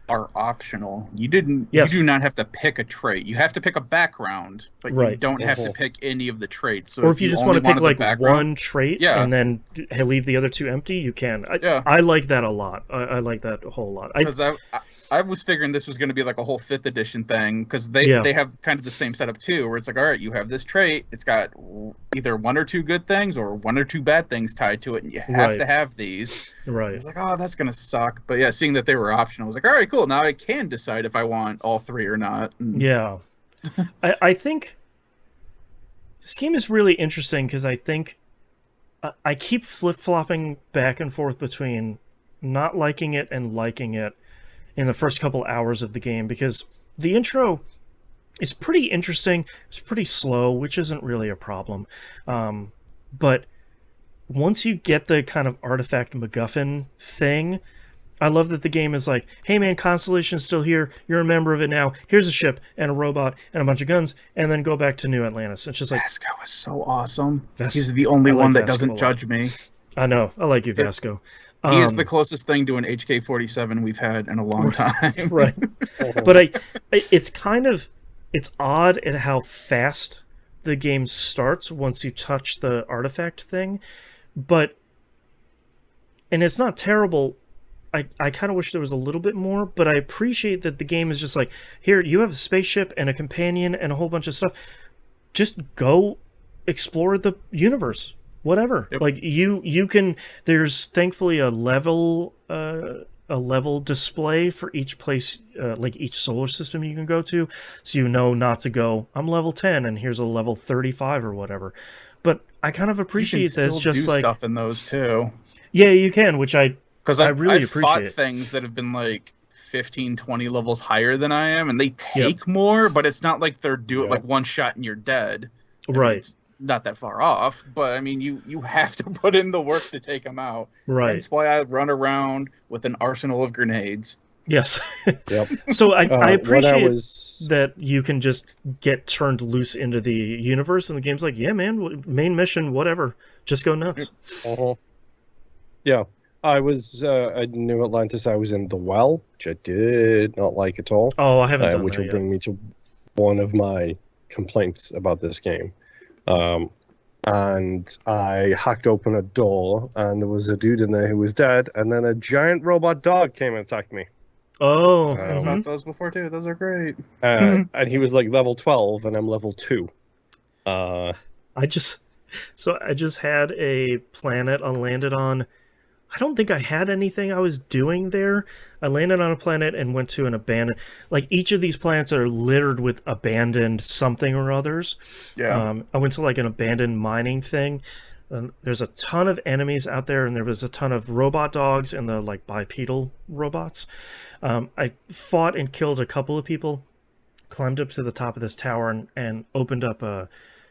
are optional. You do not have to pick a trait. You have to pick a background, but you don't have to pick any of the traits. So or if you just want to pick like one trait and then leave the other two empty, you can. I like that a lot. I like that a whole lot. Because I was figuring this was going to be like a whole 5th edition thing, because they have kind of the same setup too, where it's like, all right, you have this trait, it's got either 1 or 2 good things or 1 or 2 bad things tied to it, and you have to have these. Right. I was like, oh, that's going to suck. But yeah, seeing that they were optional, I was like, all right, cool. Now I can decide if I want all 3 or not. Yeah. I think this game is really interesting because I think I keep flip-flopping back and forth between not liking it and liking it in the first couple hours of the game, because the intro is pretty interesting. It's pretty slow, which isn't really a problem. But once you get the kind of artifact MacGuffin thing, I love that the game is like, hey man, Constellation's still here. You're a member of it now. Here's a ship and a robot and a bunch of guns, and then go back to New Atlantis. It's just like, Vasco was so awesome. He's the only one that doesn't judge me. I know. I like you, Vasco. He is the closest thing to an HK-47 we've had in a long time. Right. But it's odd at how fast the game starts once you touch the artifact thing. And it's not terrible. I kind of wish there was a little bit more, but I appreciate that the game is just like, here, you have a spaceship and a companion and a whole bunch of stuff. Just go explore the universe. Whatever. Yep. Like you can, there's thankfully a level display for each place, like each solar system you can go to, so you know not to go, I'm level 10 and here's a level 35 or whatever. But I kind of appreciate that it's just like stuff in those too. Yeah, you can, which I really appreciate. Fought things that have been like 15, 20 levels higher than I am, and they take more, but it's not like they're like one shot and you're dead. Right. not that far off, but I mean, you have to put in the work to take them out. Right. That's why I run around with an arsenal of grenades. Yes. Yep. So I appreciate was... that you can just get turned loose into the universe, and the game's like, yeah, man, main mission, whatever, just go nuts. Yeah. I was at New Atlantis. I was in the well, which I did not like at all. Oh, I haven't done which that will yet. bring me to one of my complaints about this game. And I hacked open a door, and there was a dude in there who was dead, and then a giant robot dog came and attacked me. Oh, I've fought those before too. Those are great. And he was like level 12, and I'm level 2. I just had a planet I landed on. I don't think I had anything I was doing there. I landed on a planet and went to an abandoned... Like, each of these planets are littered with abandoned something or others. Yeah. I went to, like, an abandoned mining thing. There's a ton of enemies out there, and there was a ton of robot dogs and the, like, bipedal robots. I fought and killed a couple of people, climbed up to the top of this tower and opened up a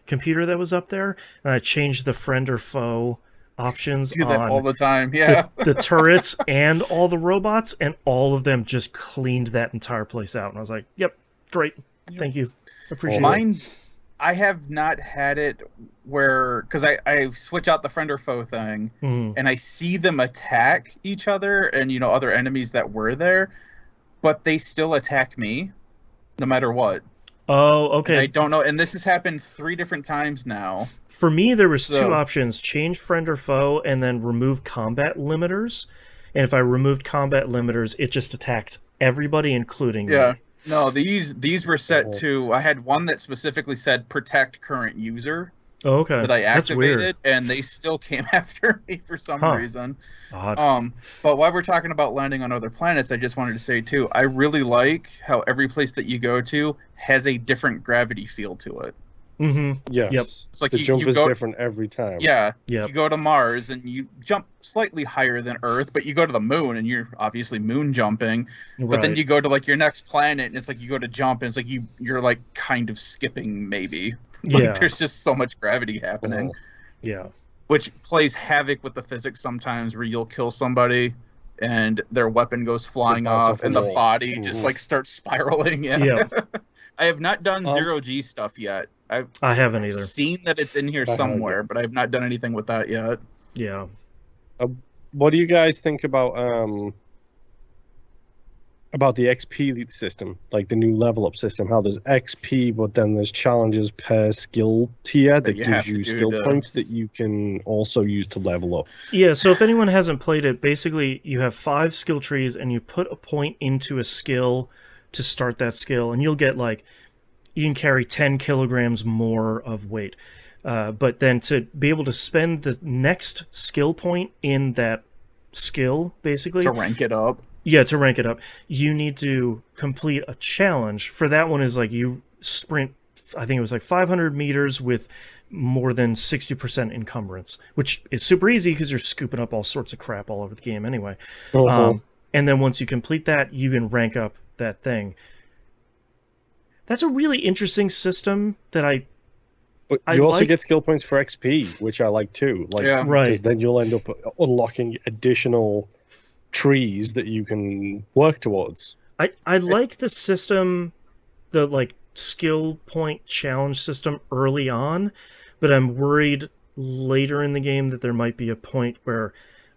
computer that was up there, and I changed the friend or foe options do that on all the time. Yeah. the turrets and all the robots, and all of them just cleaned that entire place out. And I was like, yep, great. Thank you. Appreciate Mine, I have not had it where, because I switch out the friend or foe thing, and I see them attack each other and, you know, other enemies that were there, but they still attack me no matter what. Oh, okay. And I don't know, and this has happened 3 different times now. For me, there was 2 options: change friend or foe, and then remove combat limiters. And if I removed combat limiters, it just attacks everybody, including me. No, these were set to... I had one that specifically said protect current user. Oh, okay. That I activated, That's weird. and they still came after me for some reason. Odd. But while we're talking about landing on other planets, I just wanted to say too, I really like how every place that you go to has a different gravity feel to it. Yes. Yep. It's like the jump is different every time. Yeah. Yep. You go to Mars and you jump slightly higher than Earth, but you go to the moon and you're obviously moon jumping. But then you go to like your next planet and it's like you go to jump and it's like you're like kind of skipping maybe. Like there's just so much gravity happening. Yeah. Which plays havoc with the physics sometimes, where you'll kill somebody and their weapon goes flying off and the body just like starts spiraling. Yeah. I have not done 0G stuff yet. I haven't either. Seen that it's in here somewhere, but I have not done anything with that yet. Yeah. What do you guys think about the XP system, like the new level up system? How there's XP, but then there's challenges per skill tier that gives you skill points that you can also use to level up. Yeah, so if anyone hasn't played it, basically you have 5 skill trees and you put a point into a skill to start that skill, and you'll get like, you can carry 10 kilograms more of weight. But then to be able to spend the next skill point in that skill, basically... To rank it up. Yeah, to rank it up, you need to complete a challenge. For that one is like you sprint, I think it was like 500 meters with more than 60% encumbrance, which is super easy because you're scooping up all sorts of crap all over the game anyway. And then once you complete that, you can rank up that thing. That's a really interesting system that But you also get skill points for XP, which I like too. Like, because then you'll end up unlocking additional trees that you can work towards. I like the system, the like skill point challenge system early on, but I'm worried later in the game that there might be a point where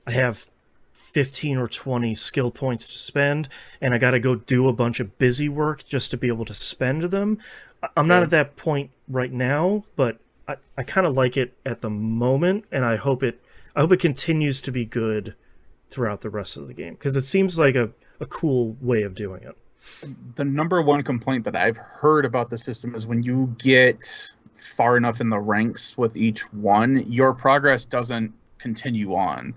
I have 15 or 20 skill points to spend and I got to go do a bunch of busy work just to be able to spend them. I'm not at that point right now, but I kind of like it at the moment, and I hope it continues to be good throughout the rest of the game, because it seems like a cool way of doing it. The number one complaint that I've heard about the system is when you get far enough in the ranks with each one, your progress doesn't continue on.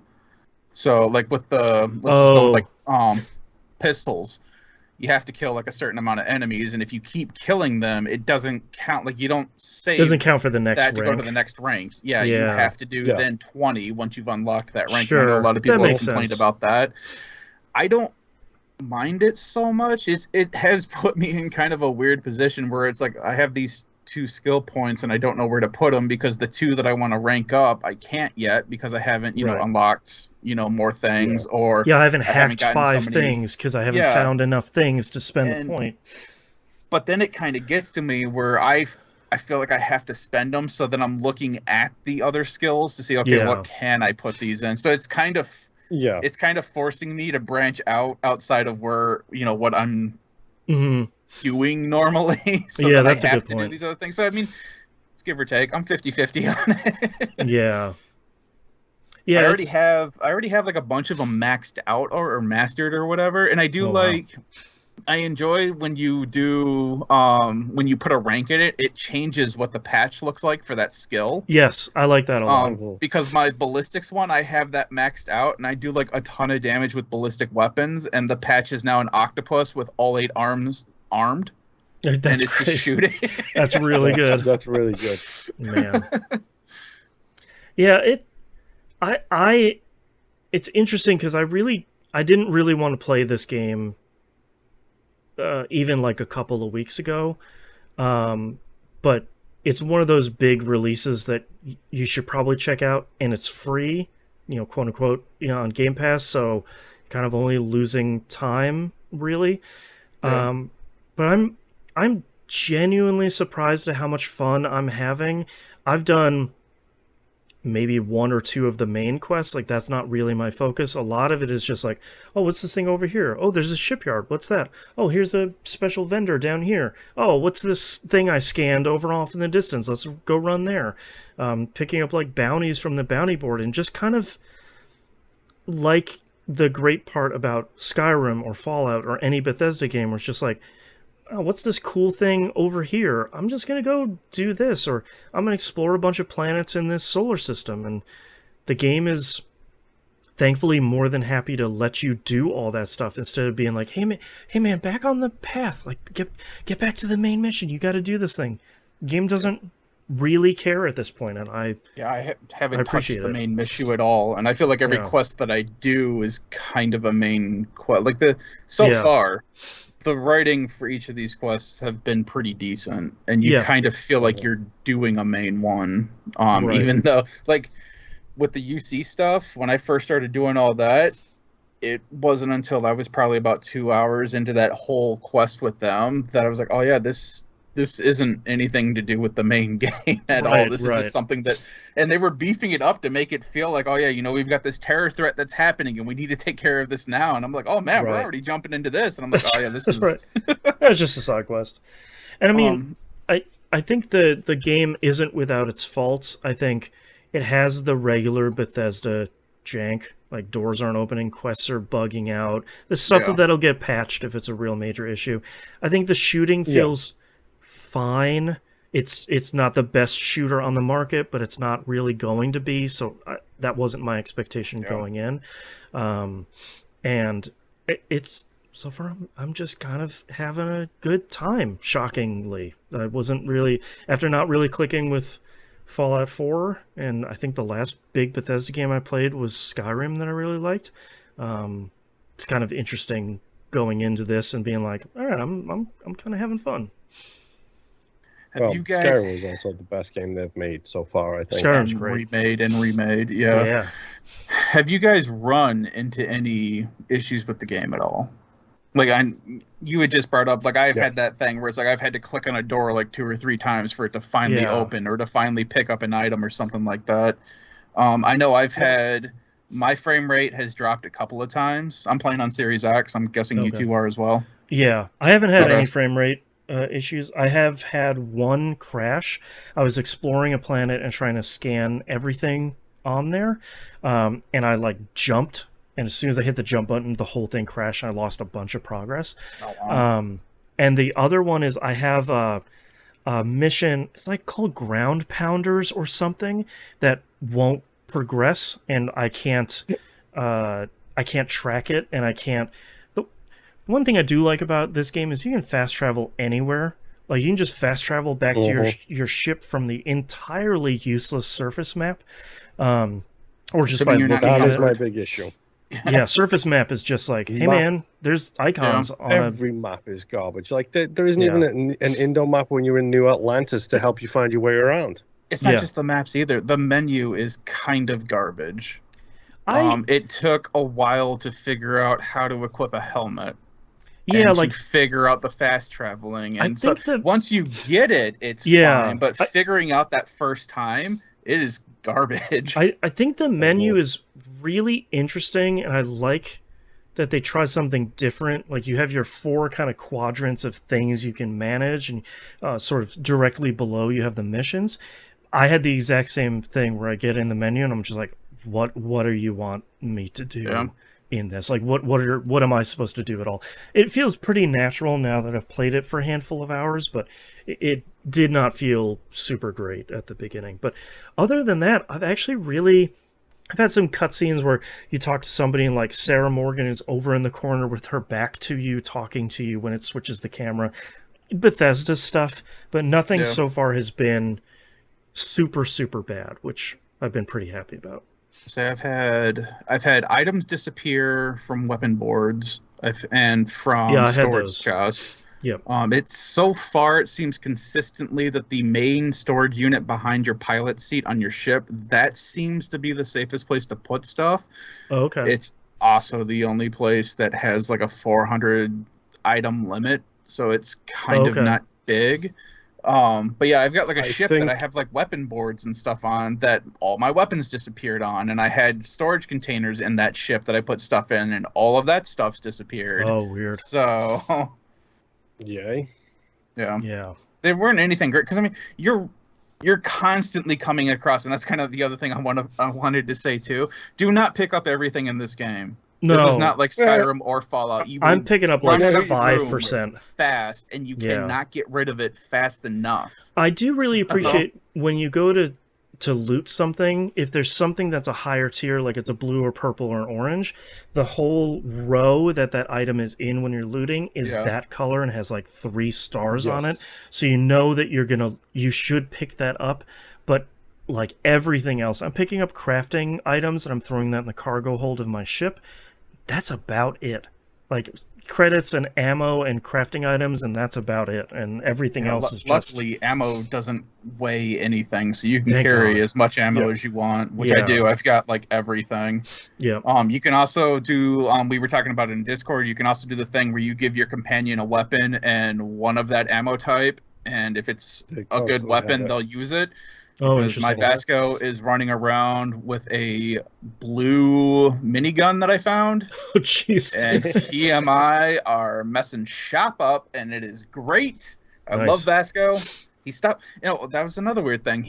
So like with the let's just go with like pistols, you have to kill like a certain amount of enemies, and if you keep killing them, it doesn't count. Like you don't save. Doesn't count for the next rank. To go to the next rank. Yeah, you have to do then 20 once you've unlocked that rank. Sure, I know a lot of people have complained sense. about that. I don't mind it so much. It has put me in kind of a weird position where it's like I have these 2 skill points and I don't know where to put them because the 2 that I want to rank up I can't yet because I haven't unlocked more things or I haven't hacked 5 things because I haven't found enough things to spend the point. But then it kind of gets to me where I feel like I have to spend them, so then I'm looking at the other skills to see what can I put these in. So it's kind of forcing me to branch outside of where what I'm doing normally. So that that's I have a good to point. do these other things. So I mean, it's give or take. I'm 50-50 on it. Yeah, I already have like a bunch of them maxed out or mastered or whatever, and I do I enjoy when you do when you put a rank in it, it changes what the patch looks like for that skill. Yes, I like that a lot. Because my ballistics one, I have that maxed out, and I do like a ton of damage with ballistic weapons, and the patch is now an octopus with all 8 arms armed. That's and it's great. Just shooting. That's really good. That's really good. Man. Yeah, it's interesting because I didn't really want to play this game even like a couple of weeks ago, but it's one of those big releases that you should probably check out, and it's free, quote unquote, on Game Pass, so kind of only losing time really. But I'm genuinely surprised at how much fun I'm having. I've done maybe 1 or 2 of the main quests. Like, that's not really my focus. A lot of it is just like, oh, what's this thing over here? Oh, there's a shipyard. What's that? Oh, here's a special vendor down here. Oh, what's this thing I scanned over off in the distance? Let's go run there. Picking up like bounties from the bounty board, and just kind of like the great part about Skyrim or Fallout or any Bethesda game where it's just like, oh, what's this cool thing over here? I'm just going to go do this, or I'm going to explore a bunch of planets in this solar system. And the game is thankfully more than happy to let you do all that stuff instead of being like, hey man, back on the path. Like, get back to the main mission. You got to do this thing. The game doesn't really care at this point, and I haven't touched the main mission at all. And I feel like every quest that I do is kind of a main quest. Like far, the writing for each of these quests have been pretty decent, and you kind of feel like you're doing a main one. Even though, like, with the UC stuff, when I first started doing all that, it wasn't until I was probably about 2 hours into that whole quest with them that I was like, oh yeah, this isn't anything to do with the main game at all. This is just something that, and they were beefing it up to make it feel like, oh yeah, we've got this terror threat that's happening and we need to take care of this now. And I'm like, oh man, we're already jumping into this. And I'm like, oh yeah, this is That's just a side quest. And I mean, I think the game isn't without its faults. I think it has the regular Bethesda jank, like doors aren't opening, quests are bugging out, the stuff that'll get patched if it's a real major issue. I think the shooting feels fine. It's not the best shooter on the market, but it's not really going to be, so that wasn't my expectation going in. And it's so far I'm just kind of having a good time, shockingly. I wasn't really, after not really clicking with Fallout 4, and I think the last big Bethesda game I played was Skyrim that I really liked. It's kind of interesting going into this and being like, all right, I'm kind of having fun. Skyrim was also the best game they've made so far, I think. Skyrim's great. Remade, yeah. Have you guys run into any issues with the game at all? Like, you had just brought up, like, I've had that thing where it's like I've had to click on a door like 2 or 3 times for it to finally open or to finally pick up an item or something like that. I know I've had, my frame rate has dropped a couple of times. I'm playing on Series X. I'm guessing you two are as well. Yeah, I haven't had any frame rate issues. I have had one crash. I was exploring a planet and trying to scan everything on there, and I like jumped, and as soon as I hit the jump button, the whole thing crashed and I lost a bunch of progress. And the other one is I have a mission, it's like called Ground Pounders or something, that won't progress, and I can't track it, and I can't. One thing I do like about this game is you can fast travel anywhere. Like, you can just fast travel back to your ship from the entirely useless surface map, or just by looking at it. That is my big issue. Yeah, surface map is just like, hey man, there's icons on every map is garbage. Like there isn't even an Indo map when you're in New Atlantis to help you find your way around. It's not just the maps either. The menu is kind of garbage. It took a while to figure out how to equip a helmet. Yeah, and like to figure out the fast traveling, and I think once you get it, it's fine. But figuring out that first time, it is garbage. I think the menu is really interesting, and I like that they try something different. Like you have your 4 kind of quadrants of things you can manage, and sort of directly below you have the missions. I had the exact same thing where I get in the menu and I'm just like, what do you want me to do in this? Like what am I supposed to do at all? It feels pretty natural now that I've played it for a handful of hours, but it did not feel super great at the beginning. But other than that, I've had some cutscenes where you talk to somebody and like Sarah Morgan is over in the corner with her back to you, talking to you when it switches the camera. Bethesda stuff, but nothing so far has been super, super bad, which I've been pretty happy about. So I've had items disappear from weapon boards and from storage chests. Yep. It's so far it seems consistently that the main storage unit behind your pilot seat on your ship, that seems to be the safest place to put stuff. Oh, okay. It's also the only place that has like a 400 item limit, so it's kind of not big. But yeah, I've got like a ship that I have like weapon boards and stuff on that all my weapons disappeared on, and I had storage containers in that ship that I put stuff in, and all of that stuff's disappeared. Oh, weird. So, yay. Yeah. They weren't anything great because I mean, you're constantly coming across, and that's kind of the other thing I wanted to say too. Do not pick up everything in this game. No. This is not like Skyrim or Fallout. I'm picking up like 5% fast, and you cannot get rid of it fast enough. I do really appreciate when you go to loot something, if there's something that's a higher tier, like it's a blue or purple or an orange, the whole row that item is in when you're looting is that color and has like 3 stars on it. So you know that you should pick that up. But like everything else, I'm picking up crafting items and I'm throwing that in the cargo hold of my ship. That's about it. Like credits and ammo and crafting items, and that's about it. And everything else is just... Luckily, ammo doesn't weigh anything, so you can carry as much ammo as you want, which I do. I've got like everything. Yeah. You can also do, we were talking about it in Discord, you can also do the thing where you give your companion a weapon and one of that ammo type, and if it's a good weapon, they'll use it. Oh, because my Vasco is running around with a blue minigun that I found. Oh, jeez. And he and I are messing shop up, and it is great. I love Vasco. He stopped. That was another weird thing.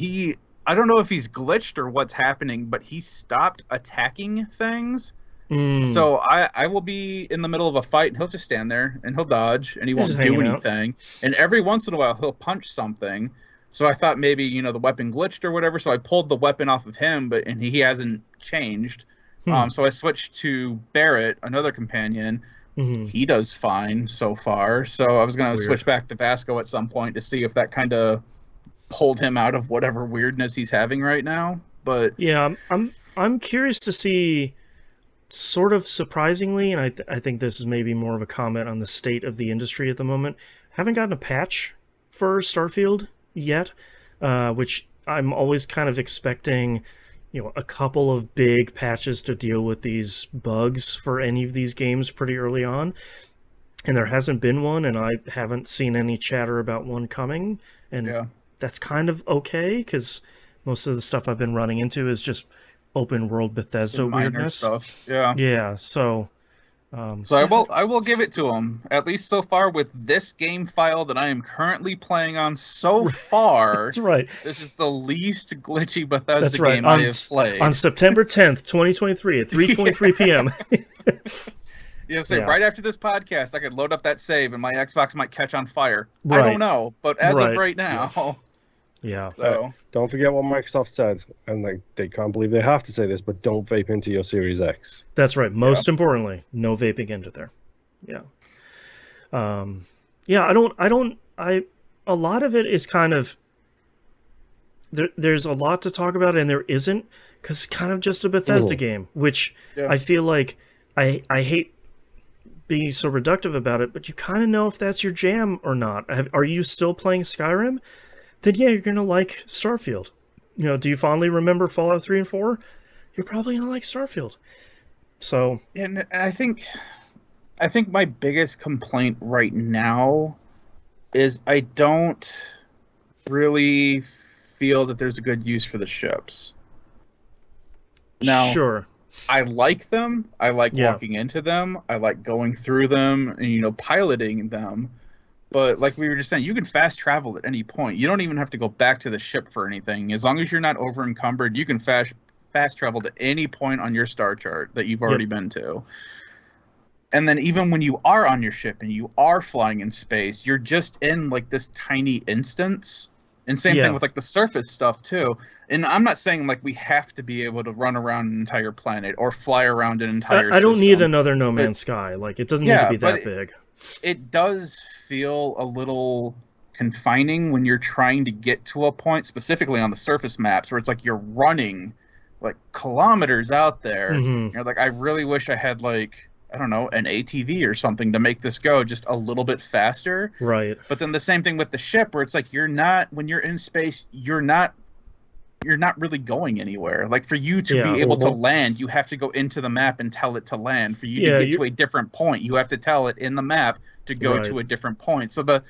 I don't know if he's glitched or what's happening, but he stopped attacking things. So I will be in the middle of a fight, and he'll just stand there, and he'll dodge, and he won't do anything. And every once in a while, he'll punch something. So I thought maybe, the weapon glitched or whatever, so I pulled the weapon off of him, and he hasn't changed. So I switched to Barrett, another companion. He does fine so far. So I was going to switch back to Vasco at some point to see if that kind of pulled him out of whatever weirdness he's having right now. But yeah, I'm curious to see, sort of surprisingly, and I think this is maybe more of a comment on the state of the industry at the moment, haven't gotten a patch for Starfield yet, which I'm always kind of expecting, a couple of big patches to deal with these bugs for any of these games pretty early on, and there hasn't been one, and I haven't seen any chatter about one coming, and that's kind of okay, because most of the stuff I've been running into is just open world Bethesda weirdness stuff. So I will give it to him, at least so far with this game file that I am currently playing on so far. That's right. This is the least glitchy Bethesda game I have played. On September 10th, 2023 at 3:23 p.m. Right after this podcast, I could load up that save and my Xbox might catch on fire. I don't know, but as of right now... Yeah. So don't forget what Microsoft said, and they can't believe they have to say this, but don't vape into your Series X. That's right. Most importantly, no vaping into there. Yeah. A lot of it is kind of there's a lot to talk about, and there isn't, because it's kind of just a Bethesda game, which I feel like I hate being so reductive about it, but you kind of know if that's your jam or not. Are you still playing Skyrim? Then yeah, you're going to like Starfield. You know, do you fondly remember Fallout 3 and 4? You're probably going to like Starfield. So, and I think my biggest complaint right now is I don't really feel that there's a good use for the ships. Now, sure. I like them. I like walking into them. I like going through them and, you know, piloting them. But like we were just saying, you can fast travel at any point. You don't even have to go back to the ship for anything. As long as you're not over encumbered, you can fast travel to any point on your star chart that you've already been to. And then even when you are on your ship and you are flying in space, you're just in like this tiny instance. And same thing with like the surface stuff too. And I'm not saying like we have to be able to run around an entire planet or fly around an entire I don't need another No Man's Sky. Like it doesn't need to be that big. It does feel a little confining when you're trying to get to a point, specifically on the surface maps, where it's like you're running like kilometers out there. Mm-hmm. You're like, I really wish I had like, I don't know, an ATV or something to make this go just a little bit faster. Right. But then the same thing with the ship, where it's like when you're in space, you're not really going anywhere. Like for you to be able to land, you have to go into the map and tell it to land. For you to get to a different point, you have to tell it in the map to go to a different point. So the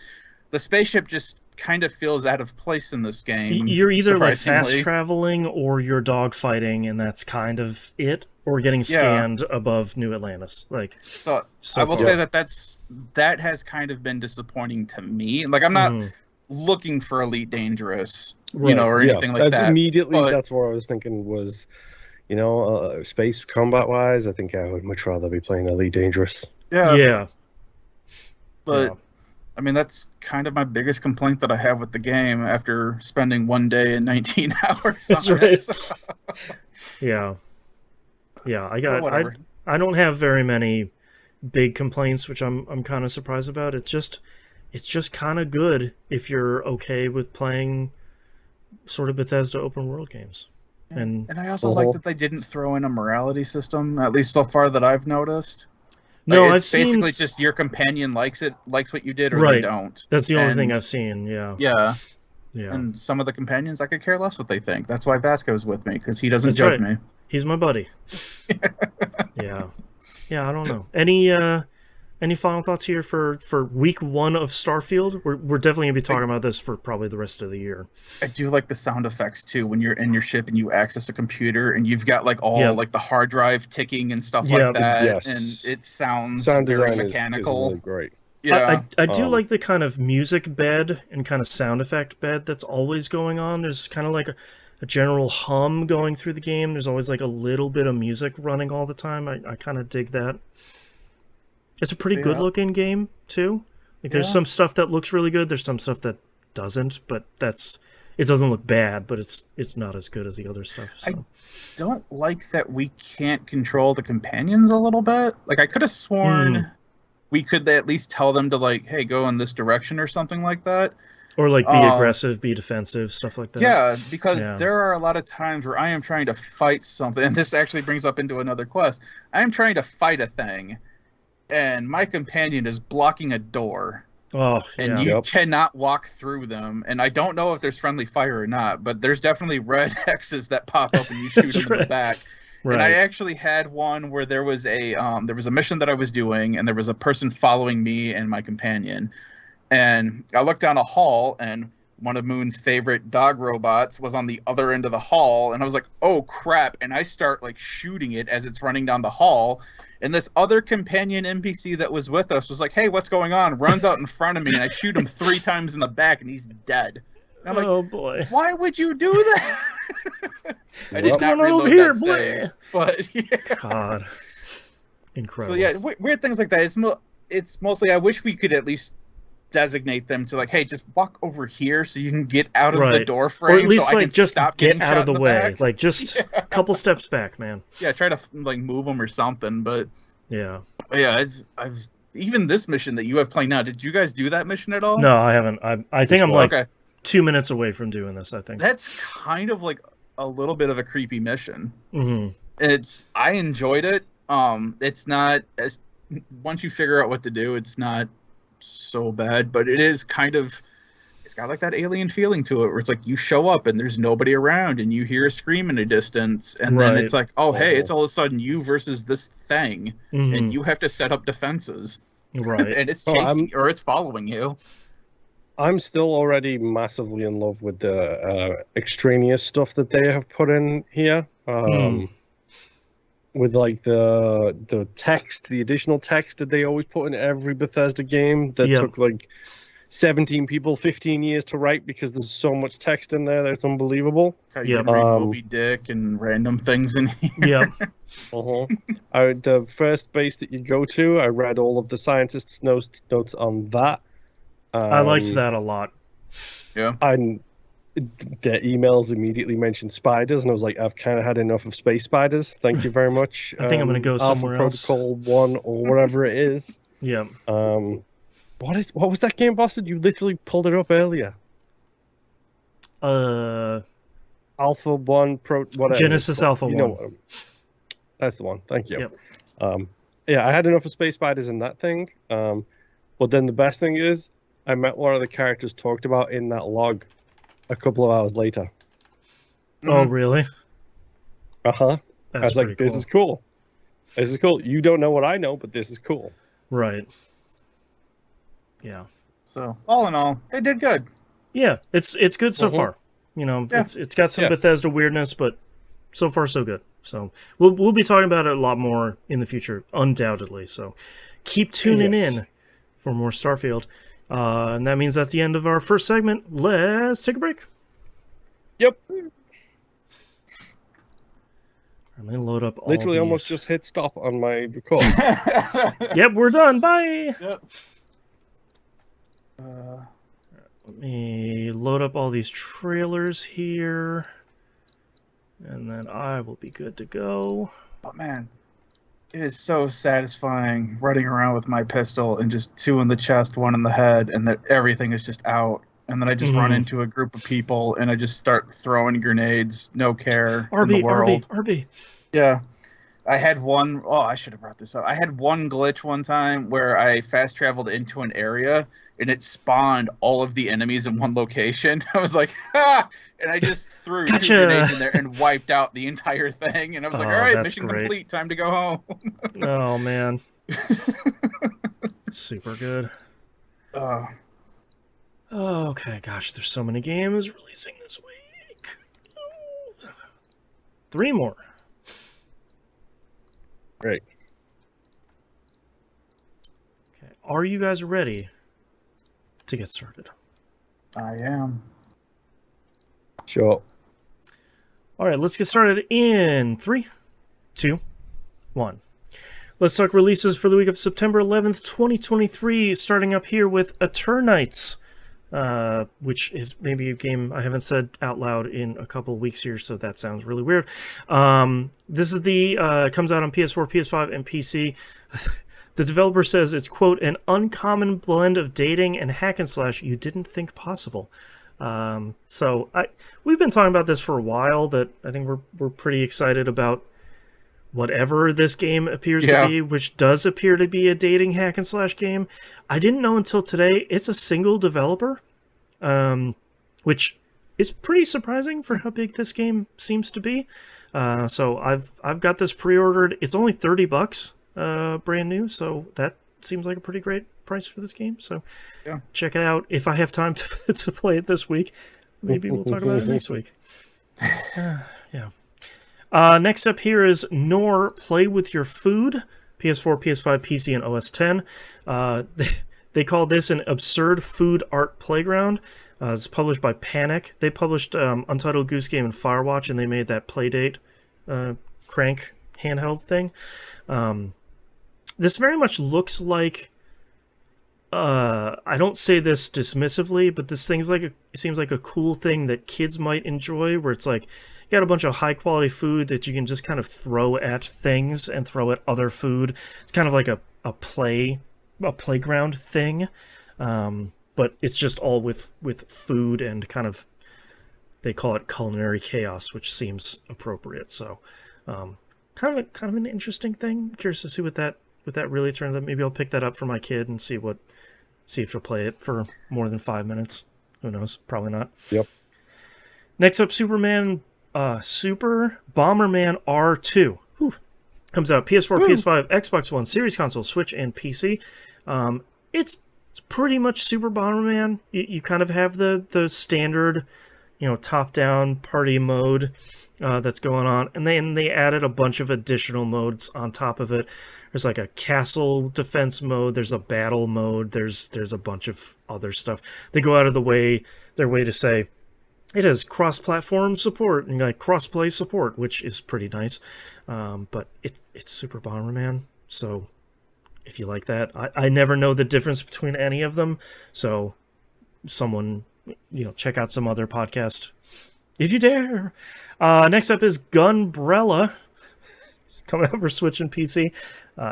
spaceship just kind of feels out of place in this game. You're either like fast traveling or you're dogfighting, and that's kind of it, or getting scanned above New Atlantis. Like so I will say that has kind of been disappointing to me. Like I'm not looking for Elite Dangerous, you know, or anything like that. Immediately, that's what I was thinking was, you know, space combat wise, I think I would much rather be playing Elite Dangerous. Yeah. But I mean, that's kind of my biggest complaint that I have with the game after spending one day and 19 hours. That's on right. it, so. Yeah. I don't have very many big complaints, which I'm kind of surprised about. It's just kind of good if you're okay with playing sort of Bethesda open world games. And I also like that they didn't throw in a morality system, at least so far that I've noticed. Like, no, it's basically just your companion likes what you did, or they don't. That's the only thing I've seen. Yeah. And some of the companions, I could care less what they think. That's why Vasco's with me, because he doesn't judge me. He's my buddy. Yeah. I don't know. Any final thoughts here for week 1 of Starfield? We're definitely gonna be talking about this for probably the rest of the year. I do like the sound effects too when you're in your ship and you access a computer and you've got like all like the hard drive ticking and stuff like that, and it sounds very mechanical. Is really great. Yeah, I do like the kind of music bed and kind of sound effect bed that's always going on. There's kind of like a general hum going through the game. There's always like a little bit of music running all the time. I kind of dig that. It's a pretty good-looking game, too. Like, there's some stuff that looks really good. There's some stuff that doesn't, but it doesn't look bad, but it's not as good as the other stuff. So. I don't like that we can't control the companions a little bit. Like, I could have sworn we could at least tell them to, like, hey, go in this direction or something like that. Or, like, be aggressive, be defensive, stuff like that. Yeah, because there are a lot of times where I am trying to fight something, and this actually brings up into another quest. I am trying to fight a thing, and my companion is blocking a door. And you cannot walk through them. And I don't know if there's friendly fire or not, but there's definitely red X's that pop up and you shoot them in the back. And I actually had one where there was a mission that I was doing, and there was a person following me and my companion. And I looked down a hall, and one of Moon's favorite dog robots was on the other end of the hall, and I was like, oh crap, and I start like shooting it as it's running down the hall. And this other companion NPC that was with us was like, hey, what's going on? Runs out in front of me, and I shoot him 3 times in the back, and he's dead. And I'm like, boy. Why would you do that? I did not reload that save. But, God. Incredible. So, yeah, weird things like that. It's mostly, I wish we could at least designate them to, like, hey, just walk over here so you can get out of the door frame. Or at least, so like, just get out of the way. Back. Like, just a couple steps back, man. Yeah, try to, like, move them or something, but... Yeah. I've even this mission that you have playing now, did you guys do that mission at all? No, I haven't. I think I'm, like, 2 minutes away from doing this, I think. That's kind of, like, a little bit of a creepy mission. Mm-hmm. I enjoyed it. It's not as once you figure out what to do, it's not so bad, but it is kind of it's got like that alien feeling to it where it's like you show up and there's nobody around and you hear a scream in the distance and then it's like, oh hey, it's all of a sudden you versus this thing and you have to set up defenses. Right. And it's chasing or it's following you. I'm still already massively in love with the extraneous stuff that they have put in here. With like the text, the additional text that they always put in every Bethesda game that took like 17 people 15 years to write because there's so much text in there that's unbelievable. You can read Moby Dick and random things in here. The first base that you go to, I read all of the scientists' notes on that. I liked that a lot. Yeah. The emails immediately mentioned spiders, and I was like, I've kind of had enough of space spiders. Thank you very much. I think I'm going to go somewhere else. Protocol 1 or whatever it is. Yeah. What was that game, Boston? You literally pulled it up earlier. Alpha 1 whatever. Genesis Alpha 1. Know that's the one. Thank you. Yep. Yeah, I had enough of space spiders in that thing. But then the best thing is, I met one of the characters talked about in that log a couple of hours later. Oh, really? I was like, this is cool. This is cool. You don't know what I know, but this is cool. Right. Yeah. So, all in all, they did good. Yeah, it's good so far. You know, it's got some Bethesda weirdness, but so far so good. So we'll be talking about it a lot more in the future, undoubtedly. So keep tuning in for more Starfield. And that means that's the end of our first segment. Let's take a break. Yep. I'm going to load up all Literally these. Almost just hit stop on my record. Yep, we're done. Bye. Yep. Let me load up all these trailers here. And then I will be good to go. Oh, man. It is so satisfying running around with my pistol and just 2 in the chest, 1 in the head, and that everything is just out. And then I just run into a group of people and I just start throwing grenades, no care in the world. RB. Yeah. I had one, I should have brought this up. I had one glitch one time where I fast traveled into an area and it spawned all of the enemies in one location. I was like, ha! And I just threw 2 grenades in there and wiped out the entire thing. And I was like, all right, mission complete. Time to go home. Oh, man. Super good. Okay, gosh, there's so many games releasing this week. 3 more. Great. Okay, are you guys ready to get started? I am. Sure. All right, let's get started in 3, 2, 1. Let's talk releases for the week of September 11th, 2023, starting up here with Eternights, which is maybe a game I haven't said out loud in a couple of weeks here, so that sounds really weird. This is comes out on PS4, PS5, and PC. The developer says it's, quote, an uncommon blend of dating and hack and slash you didn't think possible. So we've been talking about this for a while, that I think we're pretty excited about whatever this game appears to be, which does appear to be a dating hack and slash game. I didn't know until today it's a single developer, which is pretty surprising for how big this game seems to be. So I've got this pre-ordered. It's only $30, brand new, so that seems like a pretty great price for this game. So check it out. If I have time to play it this week, maybe we'll talk about it next week. Next up here is Nor Play With Your Food, PS4, PS5, PC, and OS X. They call this an absurd food art playground. It's published by Panic. They published Untitled Goose Game and Firewatch, and they made that Playdate crank handheld thing. This very much looks like, I don't say this dismissively, but this thing's like it seems like a cool thing that kids might enjoy, where it's like you got a bunch of high quality food that you can just kind of throw at things and throw at other food. It's kind of like a playground thing, but it's just all with food and kind of, they call it culinary chaos, which seems appropriate. So kind of an interesting thing. I'm curious to see what that really turns out. Maybe I'll pick that up for my kid and see if she'll play it for more than 5 minutes. Who knows? Probably not. Yep. Next up, Super Bomberman R2. Whew. Comes out PS4, PS5, Xbox One, Series Console, Switch, and PC. It's pretty much Super Bomberman. You kind of have the standard, top-down party mode that's going on, and then they added a bunch of additional modes on top of it. There's like a castle defense mode. There's a battle mode. There's a bunch of other stuff. They go out of their way to say it has cross-platform support and like cross-play support, which is pretty nice. But it's Super Bomberman, so if you like that, I never know the difference between any of them. So someone, check out some other podcast if you dare. Next up is Gunbrella. It's coming out for Switch and PC.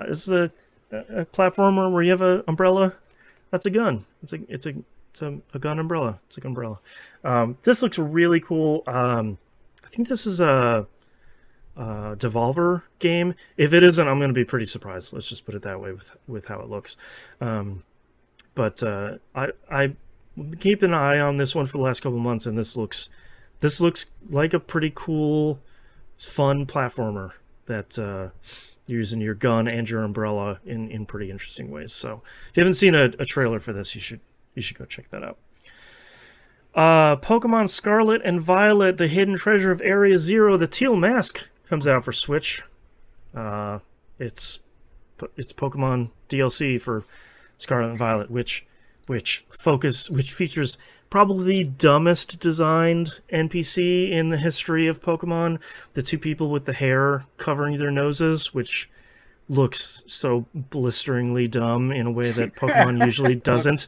This is a platformer where you have an umbrella. That's a gun. It's a gun umbrella. It's a gunbrella. This looks really cool. I think this is a Devolver game. If it isn't, I'm going to be pretty surprised. Let's just put it that way with how it looks. But I keep an eye on this one for the last couple of months, and this looks like a pretty cool, fun platformer that you're using your gun and your umbrella in pretty interesting ways. So if you haven't seen a trailer for this, you should go check that out. Pokemon Scarlet and Violet, The Hidden Treasure of Area Zero, the Teal Mask comes out for Switch. It's Pokemon DLC for Scarlet and Violet, which features probably the dumbest designed NPC in the history of Pokemon. The two people with the hair covering their noses, which looks so blisteringly dumb in a way that Pokemon usually doesn't.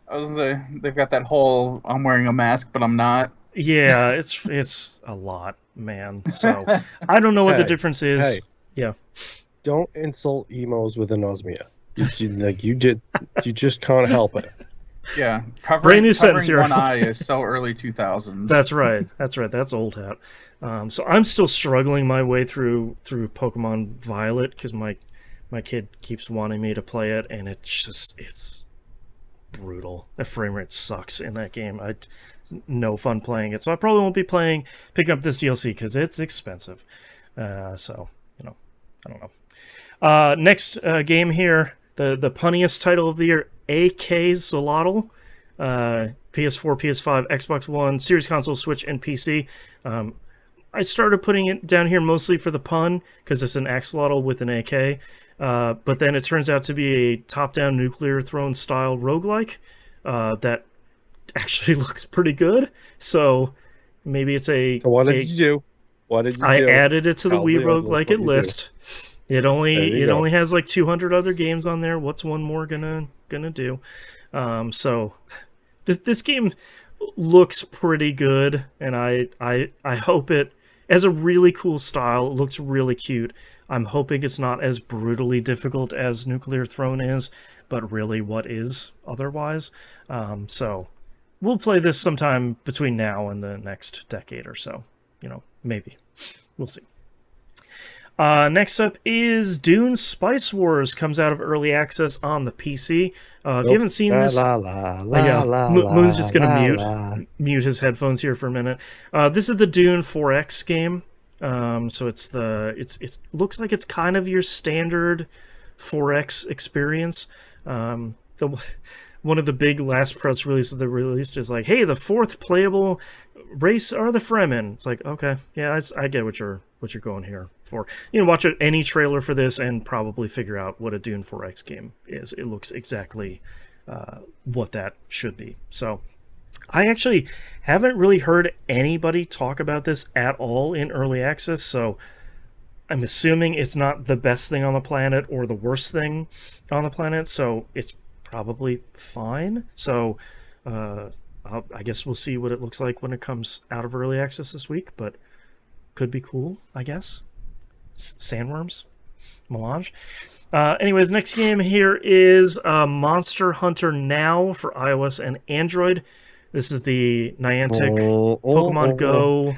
I was gonna say, they've got that whole I'm wearing a mask but I'm not. Yeah, it's a lot, man. So I don't know what the difference is. Hey, yeah. Don't insult emos with anosmia. You just can't help it. Yeah, brand new sentence here. One eye is so early 2000s. That's right. That's old hat. So I'm still struggling my way through Pokemon Violet because my kid keeps wanting me to play it, and it's brutal. The frame rate sucks in that game. No fun playing it. So I probably won't be picking up this DLC because it's expensive. So I don't know. Next game here, the punniest title of the year, AK Zolotl. PS4, PS5, Xbox One, Series Console, Switch, and PC. I started putting it down here mostly for the pun, because it's an axolotl with an AK. But then it turns out to be a top-down nuclear throne style roguelike that actually looks pretty good. So maybe it's a... So what did you do? I added it to the Wii Roguelike It list. It only has like 200 other games on there. What's one more gonna do? So this game looks pretty good, and I hope it has a really cool style. It looks really cute. I'm hoping it's not as brutally difficult as Nuclear Throne is, but really what is otherwise. So we'll play this sometime between now and the next decade or so. Maybe. We'll see. Next up is Dune Spice Wars. Comes out of early access on the PC. If you haven't seen this, Moon's just going to mute his headphones here for a minute. This is the Dune 4X game. So it looks like it's kind of your standard 4X experience. One of the big last press releases they released is like, hey, the fourth playable race are the Fremen. It's like, okay, yeah, I get what you're going here for. Watch any trailer for this and probably figure out what a Dune 4X game is. It looks exactly what that should be. So I actually haven't really heard anybody talk about this at all in early access, so I'm assuming it's not the best thing on the planet or the worst thing on the planet, so it's probably fine. So I guess we'll see what it looks like when it comes out of early access this week, but could be cool, I guess. Sandworms? Melange? Anyways, next game here is Monster Hunter Now for iOS and Android. This is the Niantic Pokemon Go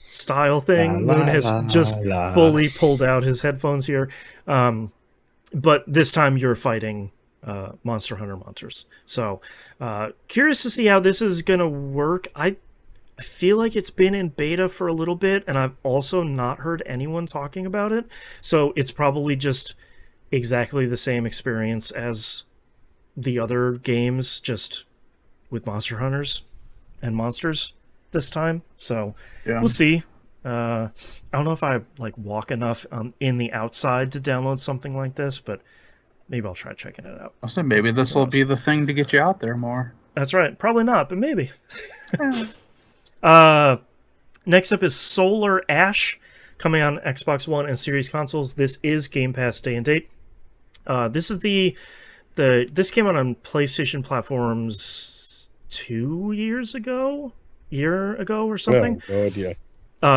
style thing. Moon has just fully pulled out his headphones here. But this time you're fighting Monster Hunter monsters. So curious to see how this is going to work. I feel like it's been in beta for a little bit, and I've also not heard anyone talking about it. So it's probably just exactly the same experience as the other games, just with Monster Hunters and monsters this time. So we'll see. I don't know if I walk enough in the outside to download something like this, but maybe I'll try checking it out. Also, maybe this will be the thing to get you out there more. That's right. Probably not, but maybe. Next up is Solar Ash, coming on Xbox One and Series consoles. This is Game Pass day and date. This is this came out on PlayStation platforms 2 years ago, or something. No idea.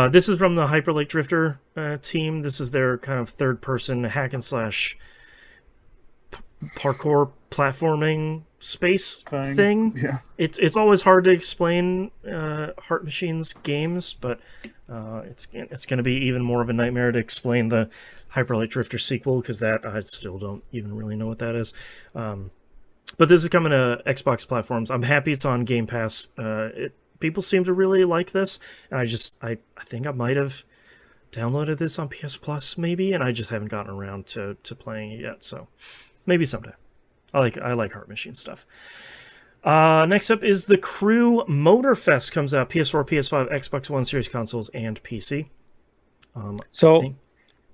This is from the Hyper Light Drifter team. This is their kind of third-person hack and slash parkour platforming space thing. Yeah. It's always hard to explain Heart Machine's games, but it's going to be even more of a nightmare to explain the Hyper Light Drifter sequel, because that I still don't even really know what that is. But this is coming to Xbox platforms. I'm happy it's on Game Pass. People seem to really like this, and I think I might have downloaded this on PS Plus maybe, and I just haven't gotten around to playing it yet. So maybe someday. I like Heart Machine stuff. Next up is The Crew Motorfest. Comes out PS4, PS5, Xbox One, Series consoles, and PC.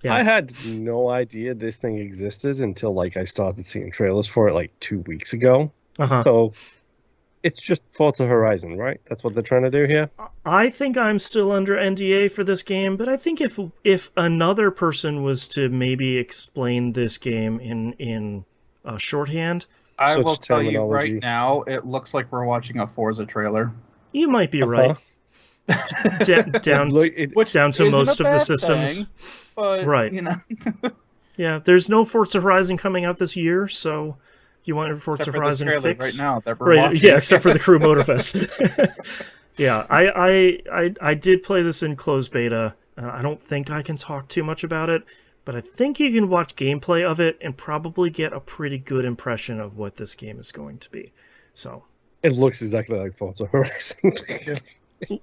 I had no idea this thing existed until I started seeing trailers for it 2 weeks ago. So it's just Forza Horizon, right? That's what they're trying to do here? I think I'm still under NDA for this game, but I think if another person was to maybe explain this game in shorthand... I will tell you right now, it looks like we're watching a Forza trailer. You might be right. down to most of the systems. Thing, but, right. Yeah, there's no Forza Horizon coming out this year, so... You want Forza Horizon fix? Right now that we're watching. Yeah, except for the Crew Motorfest. Yeah, I did play this in closed beta. I don't think I can talk too much about it, but I think you can watch gameplay of it and probably get a pretty good impression of what this game is going to be. So it looks exactly like Forza Horizon.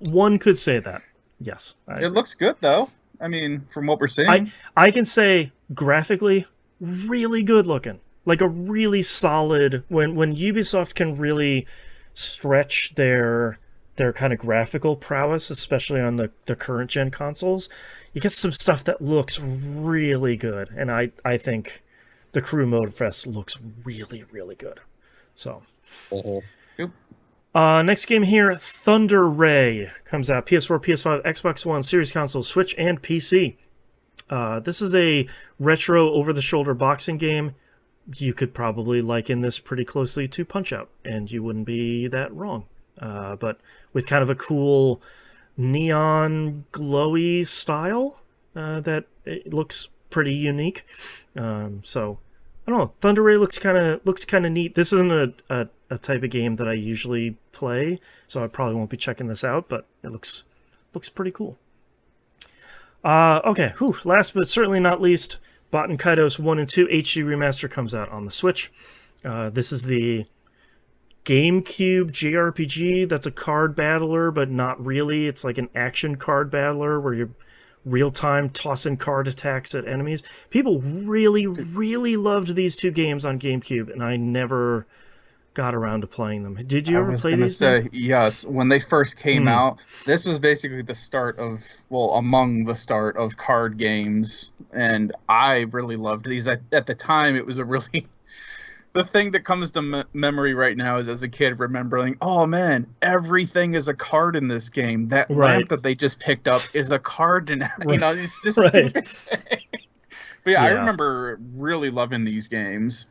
One could say that. Yes. It looks good though. I mean, from what we're seeing. I can say graphically really good looking. A really solid, when Ubisoft can really stretch their kind of graphical prowess, especially on the current gen consoles, you get some stuff that looks really good. And I think the Crew Motorfest looks really, really good. So next game here, Thunder Ray, comes out PS4, PS5, Xbox One, Series console, Switch, and PC. This is a retro over-the-shoulder boxing game. You could probably liken this pretty closely to Punch-Out, and you wouldn't be that wrong. But with kind of a cool neon glowy style that it looks pretty unique. So I don't know. Thunder Ray looks kind of neat. This isn't a type of game that I usually play, so I probably won't be checking this out. But it looks pretty cool. Okay. Last but certainly not least. Baten Kaitos 1 and 2 HD Remaster comes out on the Switch. This is the GameCube JRPG that's a card battler, but not really. It's like an action card battler where you're real-time tossing card attacks at enemies. People really, really loved these two games on GameCube, and I never got around to playing them. Did you ever play these? I was going to say, yes. When they first came out, this was basically the start of, among the start of card games, and I really loved these. At the time, it was a really... The thing that comes to memory right now is, as a kid, remembering, oh man, everything is a card in this game. That lamp that they just picked up is a card, and it's just... Right. But I remember really loving these games.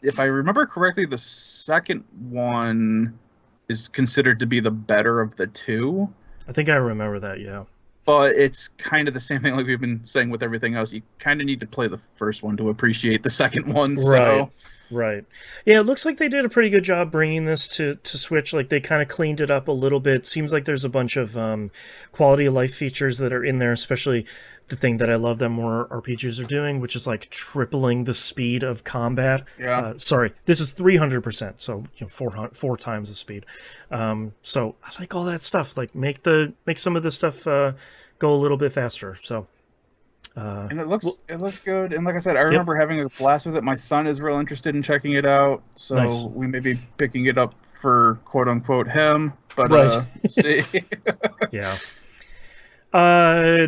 If I remember correctly, the second one is considered to be the better of the two. I think I remember that, yeah. But it's kind of the same thing like we've been saying with everything else. You kind of need to play the first one to appreciate the second one. So. Right. Right. Yeah, it looks like they did a pretty good job bringing this to Switch. Like, they kind of cleaned it up a little bit. Seems like there's a bunch of quality of life features that are in there, especially the thing that I love that more RPGs are doing, which is like tripling the speed of combat. Yeah. Sorry, this is 300%, so four times the speed. So I like all that stuff. Like, make some of this stuff go a little bit faster. So. And it looks good. And like I said, I remember having a blast with it. My son is real interested in checking it out, so nice. we may be picking it up for quote unquote him. But right. We'll see. Yeah.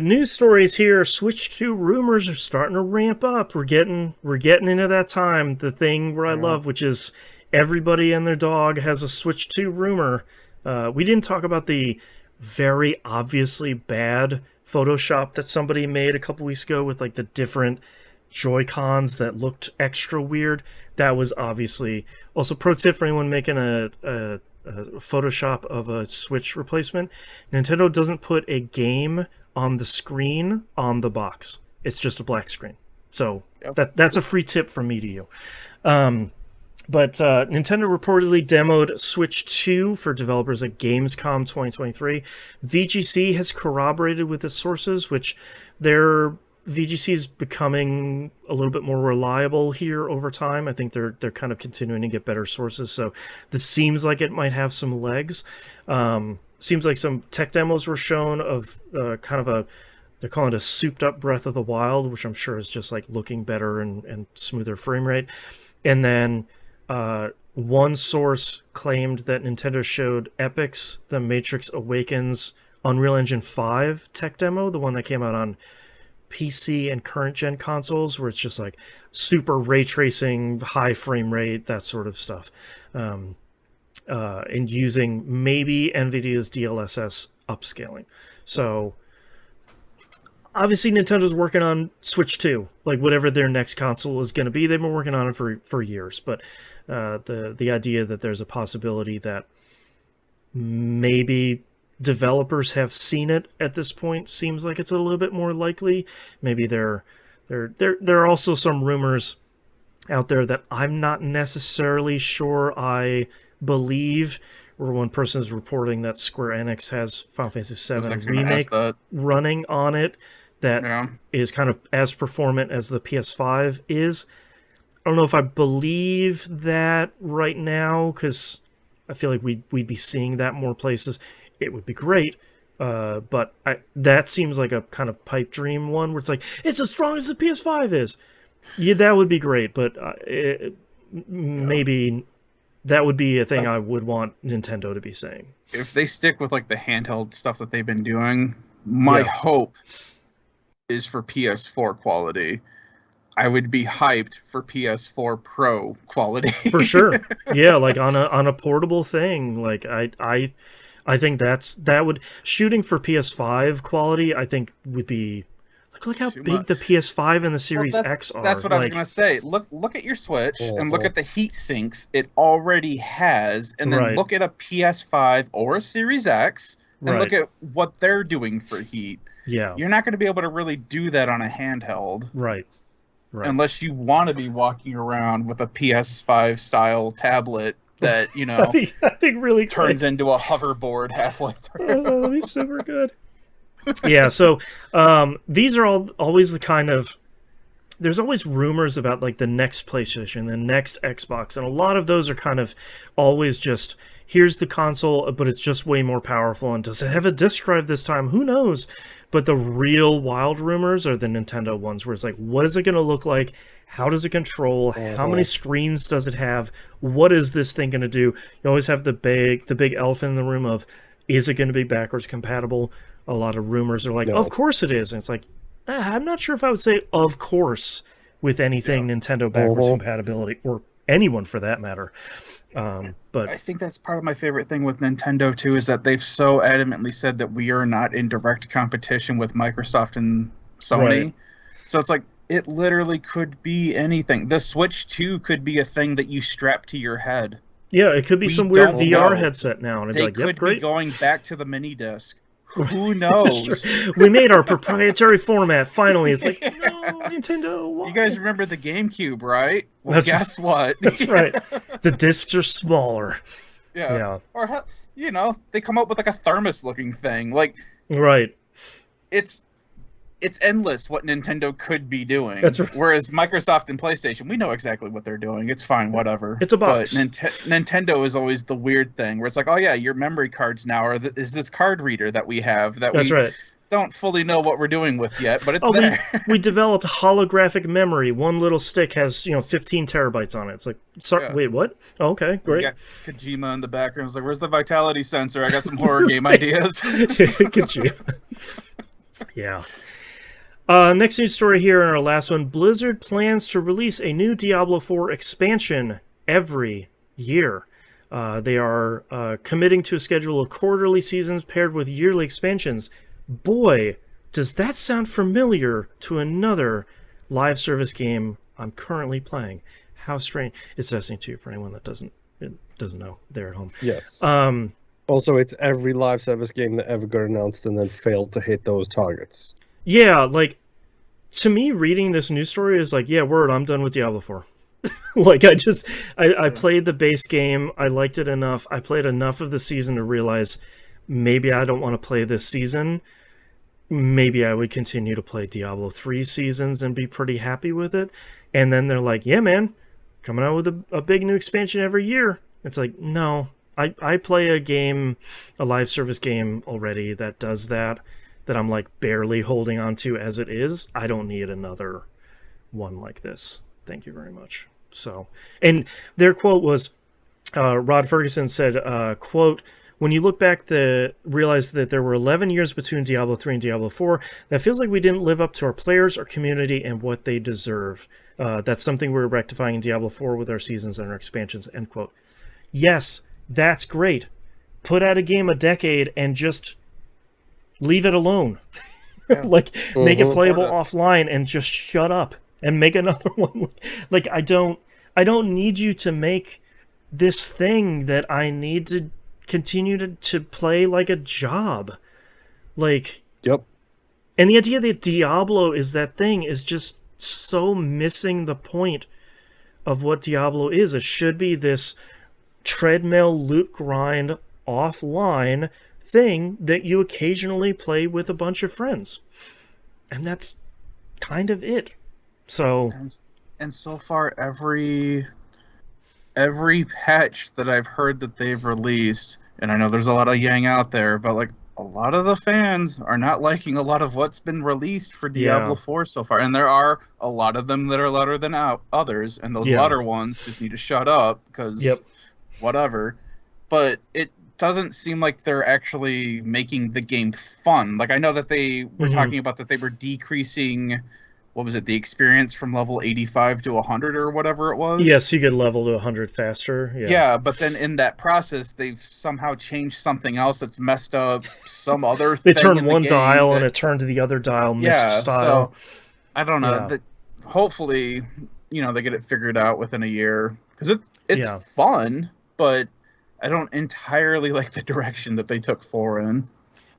News stories here. Switch 2 rumors are starting to ramp up. We're getting into that time. The thing where I love, which is everybody and their dog has a Switch 2 rumor. We didn't talk about the very obviously bad Photoshop that somebody made a couple weeks ago with like the different Joy-Cons that looked extra weird. That was obviously also pro tip for anyone making a Photoshop of a Switch replacement. Nintendo doesn't put a game on the screen on the box. It's just a black screen. So that's a free tip from me to you. But Nintendo reportedly demoed Switch 2 for developers at Gamescom 2023. VGC has corroborated with its sources, which their VGC is becoming a little bit more reliable here over time. I think they're kind of continuing to get better sources, so this seems like it might have some legs. Seems like some tech demos were shown of kind of they're calling it a souped-up Breath of the Wild, which I'm sure is just like looking better and smoother frame rate. And then one source claimed that Nintendo showed Epic's The Matrix Awakens Unreal Engine 5 tech demo, the one that came out on PC and current-gen consoles, where it's just like super ray tracing, high frame rate, that sort of stuff. And using maybe NVIDIA's DLSS upscaling. So obviously Nintendo's working on Switch 2, like whatever their next console is going to be. They've been working on it for years, but the idea that there's a possibility that maybe developers have seen it at this point seems like it's a little bit more likely. Maybe there are also some rumors out there that I'm not necessarily sure I believe, where one person is reporting that Square Enix has Final Fantasy VII Remake running on it that is kind of as performant as the PS5 is. I don't know if I believe that right now, because I feel like we'd be seeing that more places. It would be great, but that seems like a kind of pipe dream one where it's like, it's as strong as the PS5 is. Yeah, that would be great, but maybe that would be a thing I would want Nintendo to be saying. If they stick with like the handheld stuff that they've been doing, my hope is for PS4 quality. I would be hyped for PS4 Pro quality. For sure. Yeah, like on a portable thing. Like I think that would shooting for PS5 quality, I think would be look how big the PS5 and the Series X are. That's what I was gonna say. Look at your Switch and look at the heat sinks it already has, and then look at a PS5 or a Series X and look at what they're doing for heat. Yeah. You're not gonna be able to really do that on a handheld. Right. Unless you want to be walking around with a PS5 style tablet that, you know, I think really turns into a hoverboard halfway through. Oh, that'll be super good. Yeah, so these are always the kind of... There's always rumors about like the next PlayStation, the next Xbox, and a lot of those are kind of always just, here's the console, but it's just way more powerful, and does it have a disk drive this time? Who knows? But the real wild rumors are the Nintendo ones, where it's like, what is it going to look like? How does it control? How many screens does it have? What is this thing going to do? You always have the big elephant in the room of, is it going to be backwards compatible? A lot of rumors are like, of course it is. And it's like, I'm not sure if I would say of course with anything Nintendo backwards compatibility, or anyone for that matter. But I think that's part of my favorite thing with Nintendo too, is that they've so adamantly said that we are not in direct competition with Microsoft and Sony. So it's like, it literally could be anything. The Switch 2 could be a thing that you strap to your head. Yeah, it could be some weird VR headset now. And they could be going back to the mini disc. Who knows? We made our proprietary format. Finally, it's like, no, Nintendo. Why? You guys remember the GameCube, right? Well, guess what? That's right. The discs are smaller. Yeah. Or they come up with like a thermos-looking thing. Like, right. It's endless what Nintendo could be doing. That's right. Whereas Microsoft and PlayStation, we know exactly what they're doing. It's fine, whatever. It's a box. But Nintendo is always the weird thing where it's like, oh yeah, your memory cards now is this card reader that we have that That's right. Don't fully know what we're doing with yet, but it's there. We developed holographic memory. One little stick has 15 terabytes on it. It's like, sorry, wait, what? Oh, okay, great. We got Kojima in the background. It's like, where's the vitality sensor? I got some horror game ideas. Kojima. Yeah. Next news story here, and our last one. Blizzard plans to release a new Diablo 4 expansion every year. They are committing to a schedule of quarterly seasons paired with yearly expansions. Boy, does that sound familiar to another live service game I'm currently playing. How strange. It's Destiny 2 for anyone that doesn't know. They're at home. Yes. Also, it's every live service game that ever got announced and then failed to hit those targets. Yeah, like, to me, reading this news story is like, yeah, word, I'm done with Diablo 4. Like, I played the base game. I liked it enough. I played enough of the season to realize maybe I don't want to play this season. Maybe I would continue to play Diablo 3 seasons and be pretty happy with it. And then they're like, yeah, man, coming out with a big new expansion every year. It's like, no, I play a live service game already that does that I'm like barely holding on to as it is. I don't need another one like this. Thank you very much. So, and their quote was, Rod Ferguson said, quote, when you look back, realize that there were 11 years between Diablo 3 and Diablo 4. That feels like we didn't live up to our players, our community, and what they deserve. That's something we're rectifying in Diablo 4 with our seasons and our expansions, end quote. Yes, that's great. Put out a game a decade and just leave it alone. Yeah. Like, make it playable offline and just shut up and make another one. Like, I don't need you to make this thing that I need to continue to play like a job. Like, yep. And the idea that Diablo is that thing is just so missing the point of what Diablo is. It should be this treadmill loot grind offline thing that you occasionally play with a bunch of friends. And that's kind of it. So, and so far every patch that I've heard that they've released, and I know there's a lot of yang out there, but like a lot of the fans are not liking a lot of what's been released for Diablo 4 so far. And there are a lot of them that are louder than others, and those louder ones just need to shut up because whatever. But it doesn't seem like they're actually making the game fun. Like, I know that they were talking about that they were decreasing, what was it, the experience from level 85 to 100 or whatever it was? Yes, you get level to 100 faster. Yeah, but then in that process, they've somehow changed something else that's messed up some other thing. They turned one dial and it turned to the other dial, missed style. So, I don't know. Yeah. Hopefully, they get it figured out within a year. Because it's fun, but I don't entirely like the direction that they took 4 in.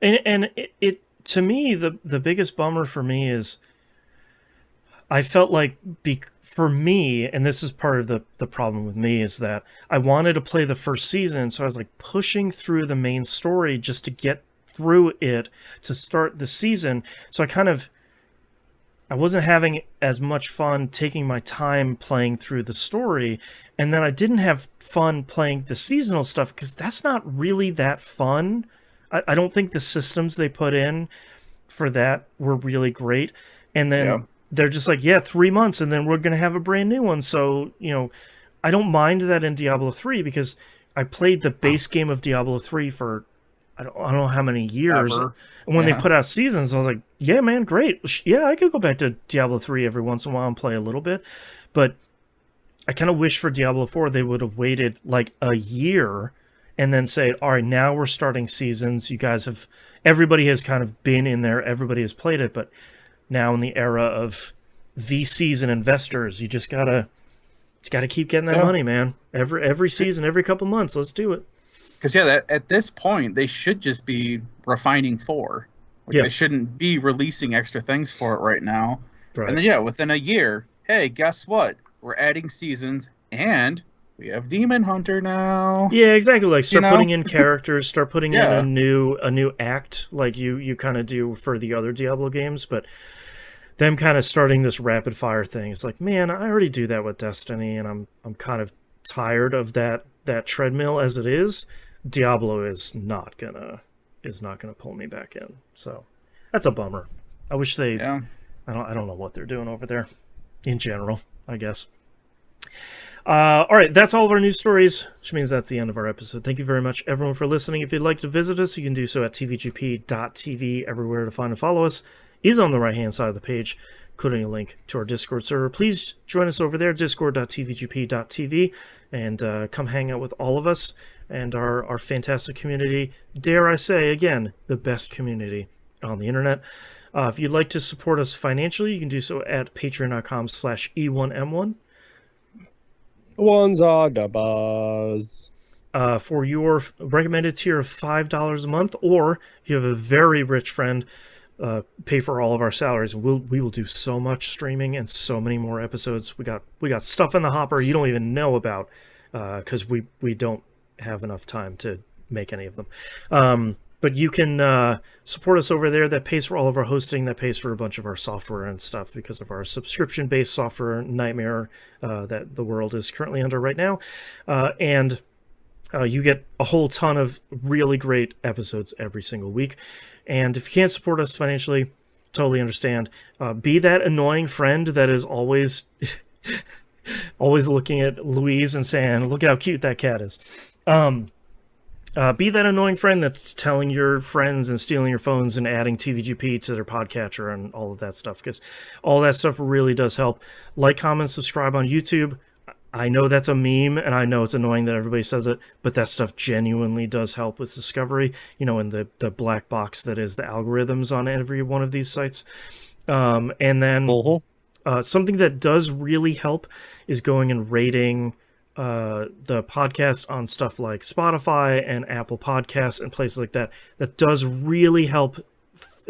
And it to me, the biggest bummer for me is I felt like for me, and this is part of the problem with me, is that I wanted to play the first season, so I was like pushing through the main story just to get through it to start the season. So I wasn't having as much fun taking my time playing through the story, and then I didn't have fun playing the seasonal stuff because that's not really that fun. I don't think the systems they put in for that were really great. And then they're just like, 3 months, and then we're going to have a brand new one. So, I don't mind that in Diablo 3 because I played the base game of Diablo 3 for I don't know how many years. Ever. And when they put out seasons, I was like, yeah, man, great. Yeah, I could go back to Diablo 3 every once in a while and play a little bit. But I kind of wish for Diablo 4 they would have waited like a year and then say, all right, now we're starting seasons. Everybody has kind of been in there. Everybody has played it. But now in the era of VCs and investors, you just gotta keep getting that money, man. Every season, every couple months, let's do it. Because that at this point they should just be refining 4. They shouldn't be releasing extra things for it right now. Right. And then within a year, hey, guess what? We're adding seasons and we have Demon Hunter now. Yeah, exactly. Like start putting in characters, start putting in a new act like you kind of do for the other Diablo games, but them kind of starting this rapid fire thing. It's like, man, I already do that with Destiny, and I'm kind of tired of that treadmill as it is. Diablo is not gonna pull me back in. So that's a bummer. I wish they I don't know what they're doing over there in general, I guess. All right, that's all of our news stories, which means that's the end of our episode. Thank you very much, everyone, for listening. If you'd like to visit us, you can do so at tvgp.tv. Everywhere to find and follow us is on the right-hand side of the page, including a link to our Discord server. Please join us over there, discord.tvgp.tv, and come hang out with all of us and our fantastic community. Dare I say, again, the best community on the internet. If you'd like to support us financially, you can do so at patreon.com/E1M1. Ones are the buzz. For your recommended tier of $5 a month, or if you have a very rich friend, pay for all of our salaries. We will do so much streaming and so many more episodes. We got stuff in the hopper you don't even know about, because we don't have enough time to make any of them. But you can support us over there. That pays for all of our hosting. That pays for a bunch of our software and stuff because of our subscription-based software nightmare that the world is currently under right now. And you get a whole ton of really great episodes every single week. And if you can't support us financially, totally understand. Be that annoying friend that is always always looking at Louise and saying, look at how cute that cat is. Be that annoying friend that's telling your friends and stealing your phones and adding TVGP to their podcatcher and all of that stuff, because all that stuff really does help. Like, comment, subscribe on YouTube. I know that's a meme, and I know it's annoying that everybody says it, but that stuff genuinely does help with discovery, in the black box that is the algorithms on every one of these sites. And then something that does really help is going and rating the podcast on stuff like Spotify and Apple Podcasts and places like that. That does really help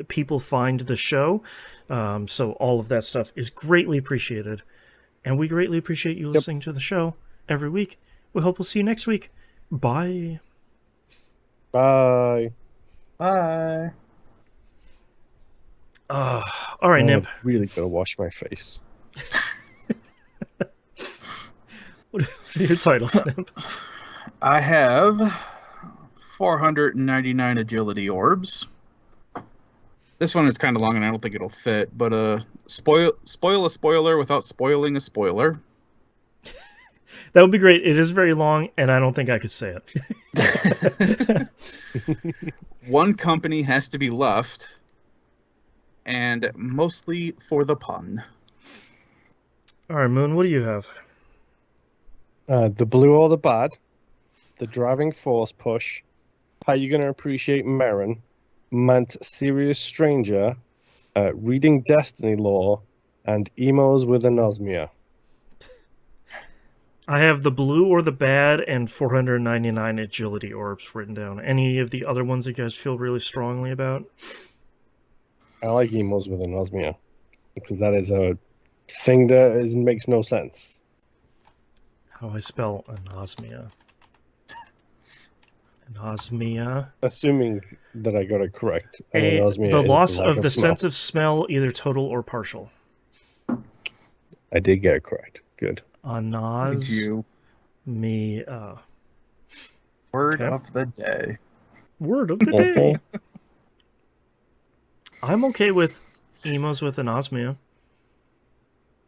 people find the show. So all of that stuff is greatly appreciated. And we greatly appreciate you listening to the show every week. We hope we'll see you next week. Bye. Bye. Bye. All right, Nimp. I'm really gotta wash my face. What are your titles, Nimp? I have 499 agility orbs. This one is kind of long and I don't think it'll fit, but spoil a spoiler without spoiling a spoiler. That would be great. It is very long, and I don't think I could say it. One company has to be left, and mostly for the pun. All right, Moon, what do you have? The blue or the bad, the driving force push, how you going to appreciate Marin, Mant Serious Stranger, reading Destiny lore, and Emos with Anosmia. I have the blue or the bad and 499 agility orbs written down. Any of the other ones you guys feel really strongly about? I like Emos with Anosmia, because that is a thing that makes no sense. How I spell anosmia? Anosmia. Assuming that I got it correct. The loss of the sense of smell, either total or partial. I did get it correct. Good. Anosmia. Word of the day. Word of the day. I'm okay with Emos with Anosmia.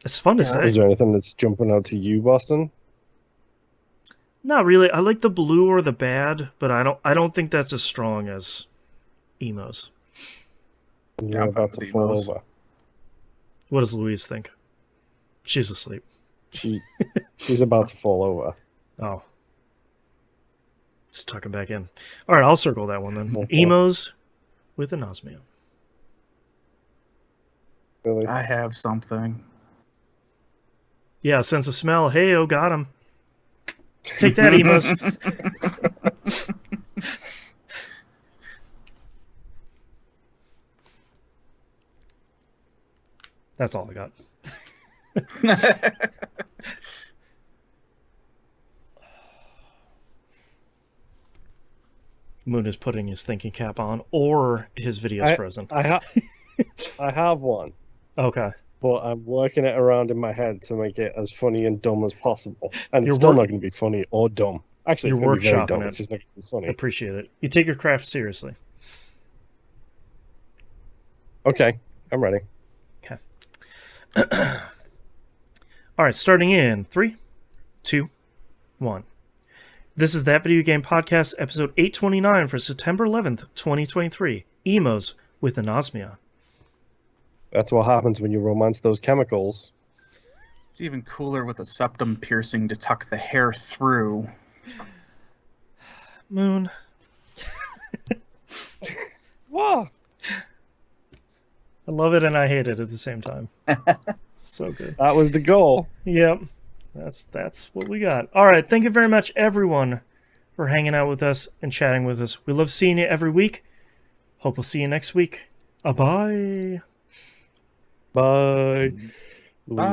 It's fun to say. Is there anything that's jumping out to you, Boston? Not really. I like the blue or the bad, but I don't think that's as strong as Emos. You're about to fall over. What does Louise think? She's asleep. She's about to fall over. Oh. Just tucking back in. All right, I'll circle that one then. Okay. Emos with Anosmia. Really? I have something. Yeah, sense of smell. Hey, got him. Take that, Emos. That's all I got. Moon is putting his thinking cap on, or his video's frozen. I have one. Okay. But I'm working it around in my head to make it as funny and dumb as possible. And it's still not going to be funny or dumb. Actually, it's going to be very dumb. It's just not going to be funny. Appreciate it. You take your craft seriously. Okay, I'm ready. Okay. All right, starting in 3, 2, 1. This is That Video Game Podcast, episode 829 for September 11th, 2023. Emos with Anosmia. That's what happens when you romance those chemicals. It's even cooler with a septum piercing to tuck the hair through. Moon. Wow. I love it and I hate it at the same time. So good. That was the goal. Yep. That's what we got. All right. Thank you very much, everyone, for hanging out with us and chatting with us. We love seeing you every week. Hope we'll see you next week. Bye. Bye. Bye.